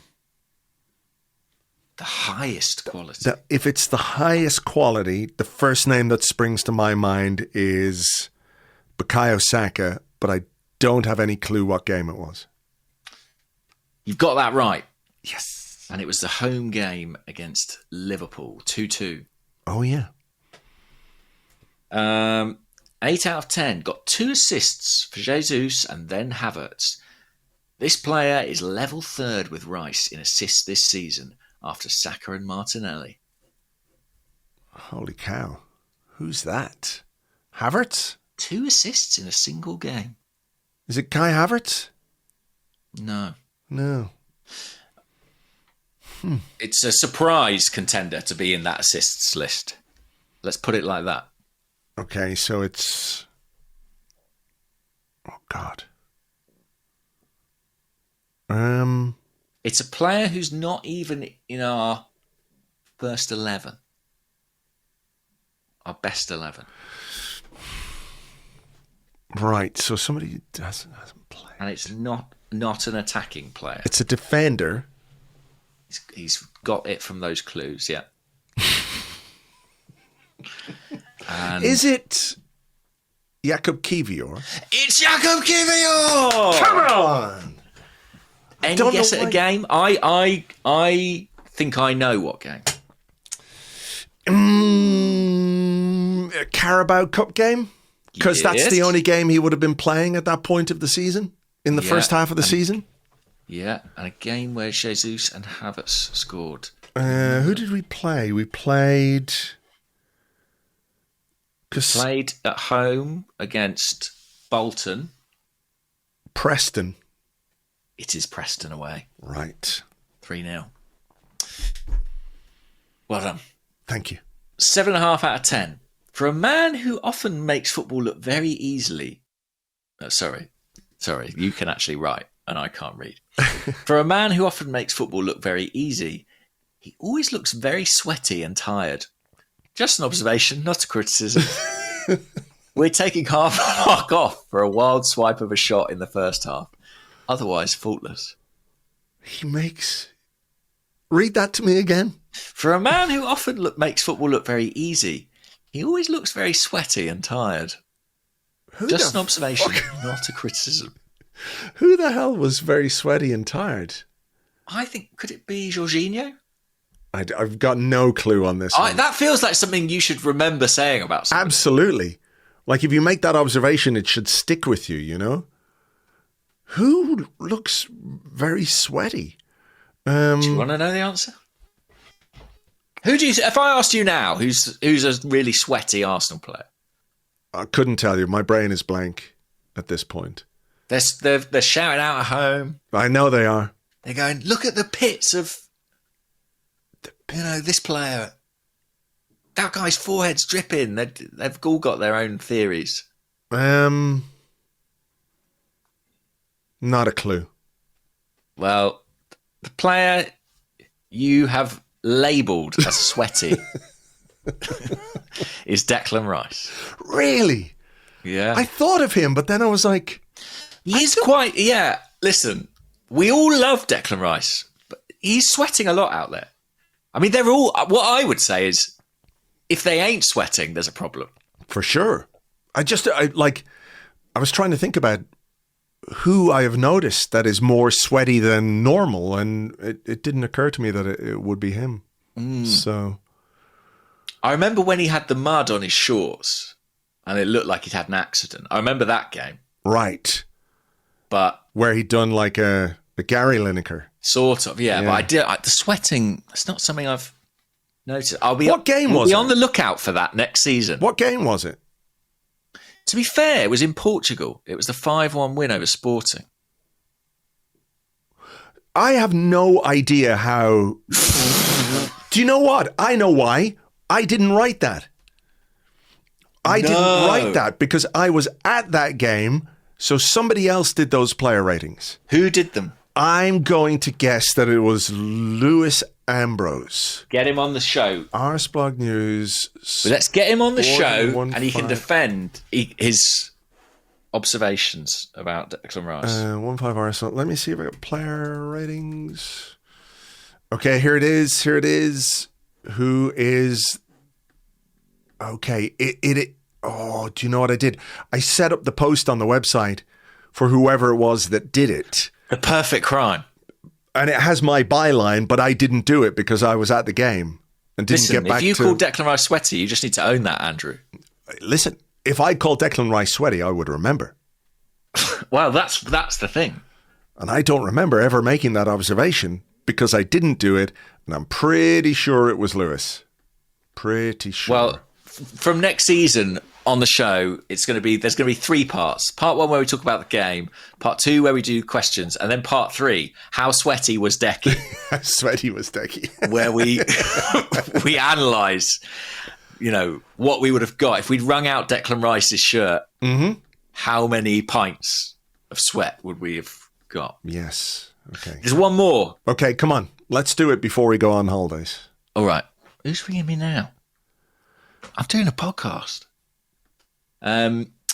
B: highest quality.
A: If it's the highest quality, the first name that springs to my mind is Bukayo Saka, but I don't have any clue what game it was.
B: You've got that right.
A: Yes.
B: And it was the home game against Liverpool, 2-2.
A: Oh, yeah.
B: 8 out of 10. Got 2 assists for Jesus and then Havertz. This player is level 3rd with Rice in assists this season after Saka and Martinelli.
A: Holy cow. Who's that? Havertz?
B: 2 assists in a single game.
A: Is it Kai Havertz?
B: No. It's a surprise contender to be in that assists list. Let's put it like that.
A: Okay, so it's... Oh, God.
B: It's a player who's not even in our first 11. Our best 11.
A: Right, so somebody hasn't played.
B: And it's not an attacking player.
A: It's a defender.
B: He's got it from those clues, yeah. And
A: is it Jakub Kiwior?
B: it's Jakub Kiwior!
A: Come on!
B: Any guess at a game? I think I know what game.
A: A Carabao Cup game? Because that's the only game he would have been playing at that point of the season? In the first half of the season?
B: Yeah, and a game where Jesus and Havertz scored.
A: Who did we play? We played
B: at home against Bolton.
A: Preston.
B: It is Preston away.
A: Right.
B: 3-0. Well done.
A: Thank you.
B: 7.5 out of 10. For a man who often makes football look very easily... Sorry, you can actually write, and I can't read. For a man who often makes football look very easy, he always looks very sweaty and tired. Just an observation, not a criticism. We're taking half a mark off for a wild swipe of a shot in the first half. Otherwise, faultless.
A: Read that to me again.
B: For a man who often makes football look very easy, he always looks very sweaty and tired. Just an observation, not a criticism.
A: Who the hell was very sweaty and tired?
B: I think, could it be Jorginho?
A: I've got no clue on this one.
B: That feels like something you should remember saying about somebody.
A: Absolutely. Like, if you make that observation, it should stick with you, you know? Who looks very sweaty?
B: Do you want to know the answer? Who do you? If I asked you now, who's a really sweaty Arsenal player?
A: I couldn't tell you. My brain is blank at this point.
B: They're shouting out at home.
A: I know they are.
B: They're going, look at the pits of, this player. that guy's forehead's dripping. They've all got their own theories.
A: Not a clue.
B: Well, the player you have labelled as sweaty is Declan Rice.
A: Really?
B: Yeah.
A: I thought of him, but then I was like...
B: He's quite... Yeah, listen, we all love Declan Rice, but he's sweating a lot out there. I mean, they're all... What I would say is, if they ain't sweating, there's a problem.
A: For sure. I was trying to think about who I have noticed that is more sweaty than normal, and it didn't occur to me that it would be him. So...
B: I remember when he had the mud on his shorts and it looked like he'd had an accident. I remember that game.
A: Right.
B: But
A: where he'd done like a Gary Lineker.
B: Sort of, yeah. But the sweating, it's not something I've noticed.
A: What game was it?
B: Be on the lookout for that next season.
A: What game was it?
B: To be fair, it was in Portugal. It was the 5-1 win over Sporting.
A: I have no idea how... Do you know what? I know why. I didn't write that. I didn't write that because I was at that game, so somebody else did those player ratings.
B: Who did them?
A: I'm going to guess that it was Lewis Ambrose.
B: Get him on the show.
A: Arseblog News.
B: Well, let's get him on the show and he can defend his observations about Declan Rice.
A: 1-5 Arsenal. Let me see if I got player ratings. Okay, here it is. Who is... Okay, oh, do you know what I did? I set up the post on the website for whoever it was that did it.
B: The perfect crime.
A: And it has my byline, but I didn't do it because I was at the game and didn't get back to...
B: If you called Declan Rice sweaty, you just need to own that, Andrew.
A: Listen, if I called Declan Rice sweaty, I would remember.
B: Well, that's the thing.
A: And I don't remember ever making that observation because I didn't do it, and I'm pretty sure it was Lewis. Pretty sure.
B: Well, from next season on the show, there's going to be 3 parts. Part 1 where we talk about the game, part 2 where we do questions, and then part 3, how sweaty was Decky?
A: How sweaty was Decky?
B: Where we analyse, what we would have got if we'd wrung out Declan Rice's shirt.
A: Mm-hmm.
B: How many pints of sweat would we have got?
A: Yes. Okay.
B: There's one more.
A: Okay, come on. Let's do it before we go on holidays.
B: All right. Who's ringing me now? I'm doing a podcast.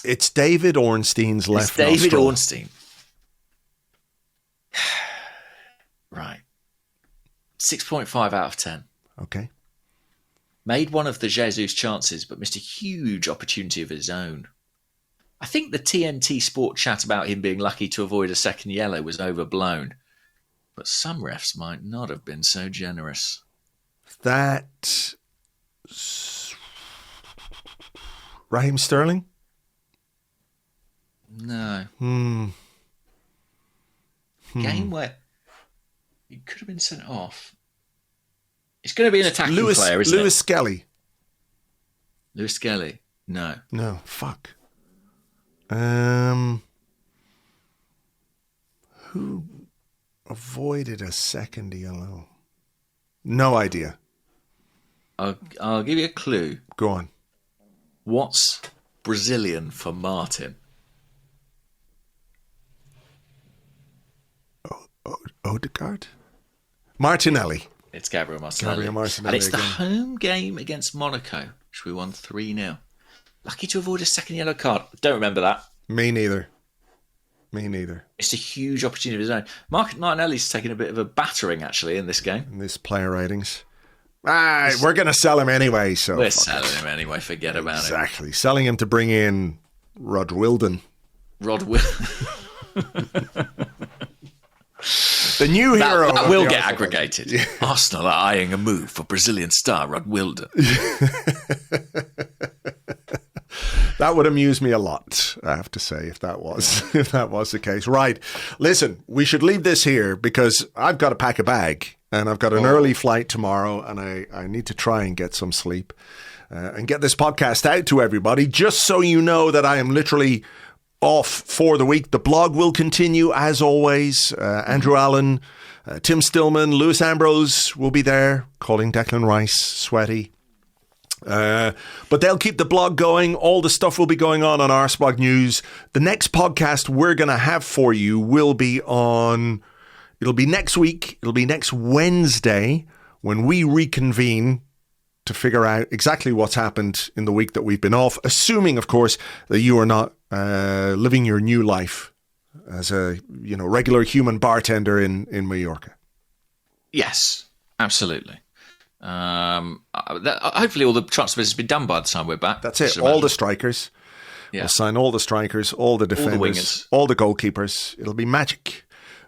A: It's David Ornstein's left nostril.
B: David Ornstein. Right. 6.5 out of 10.
A: Okay.
B: Made one of the Jesus chances, but missed a huge opportunity of his own. I think the TNT Sport chat about him being lucky to avoid a second yellow was overblown, but some refs might not have been so generous.
A: That... Raheem Sterling?
B: No. Game where he could have been sent off. It's going to be an attacking player, isn't it?
A: Lewis Skelly.
B: Lewis Skelly? No.
A: No, fuck. Who avoided a second yellow? No idea.
B: I'll give you a clue.
A: Go on.
B: What's Brazilian for Martin?
A: Odegaard? Martinelli.
B: It's Gabriel Martinelli. And it's the home game against Monaco, which we won 3-0. Lucky to avoid a second yellow card. Don't remember that.
A: Me neither.
B: It's a huge opportunity of his own. Martinelli's taken a bit of a battering, actually, in this game.
A: In this player ratings. We're going to sell him anyway. So
B: we're selling him anyway. Forget about it.
A: Exactly. Selling him to bring in Rod Wilden. The new hero.
B: That will get aggregated. Yeah. Arsenal are eyeing a move for Brazilian star Rod Wilden.
A: That would amuse me a lot, I have to say, if that was the case. Right. Listen, we should leave this here because I've got to pack a bag and I've got an early flight tomorrow and I need to try and get some sleep and get this podcast out to everybody, just so you know that I am literally off for the week. The blog will continue as always. Andrew Allen, Tim Stillman, Lewis Ambrose will be there calling Declan Rice sweaty. But they'll keep the blog going. All the stuff will be going on Arseblog News. The next podcast we're going to have for you will be it'll be next week. It'll be next Wednesday when we reconvene to figure out exactly what's happened in the week that we've been off, assuming, of course, that you are not living your new life as a regular human bartender in Mallorca.
B: Yes, absolutely. Hopefully all the transfer business has been done by the time we're back.
A: That's it. All the strikers.
B: Yeah.
A: We'll sign all the strikers, all the defenders, all the goalkeepers. It'll be magic.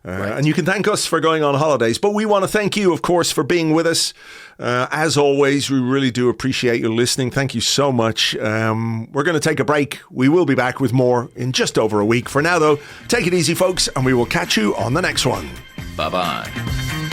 A: Right. And you can thank us for going on holidays. But we want to thank you, of course, for being with us. As always, we really do appreciate you listening. Thank you so much. We're going to take a break. We will be back with more in just over a week. For now, though, take it easy, folks, and we will catch you on the next one.
B: Bye-bye.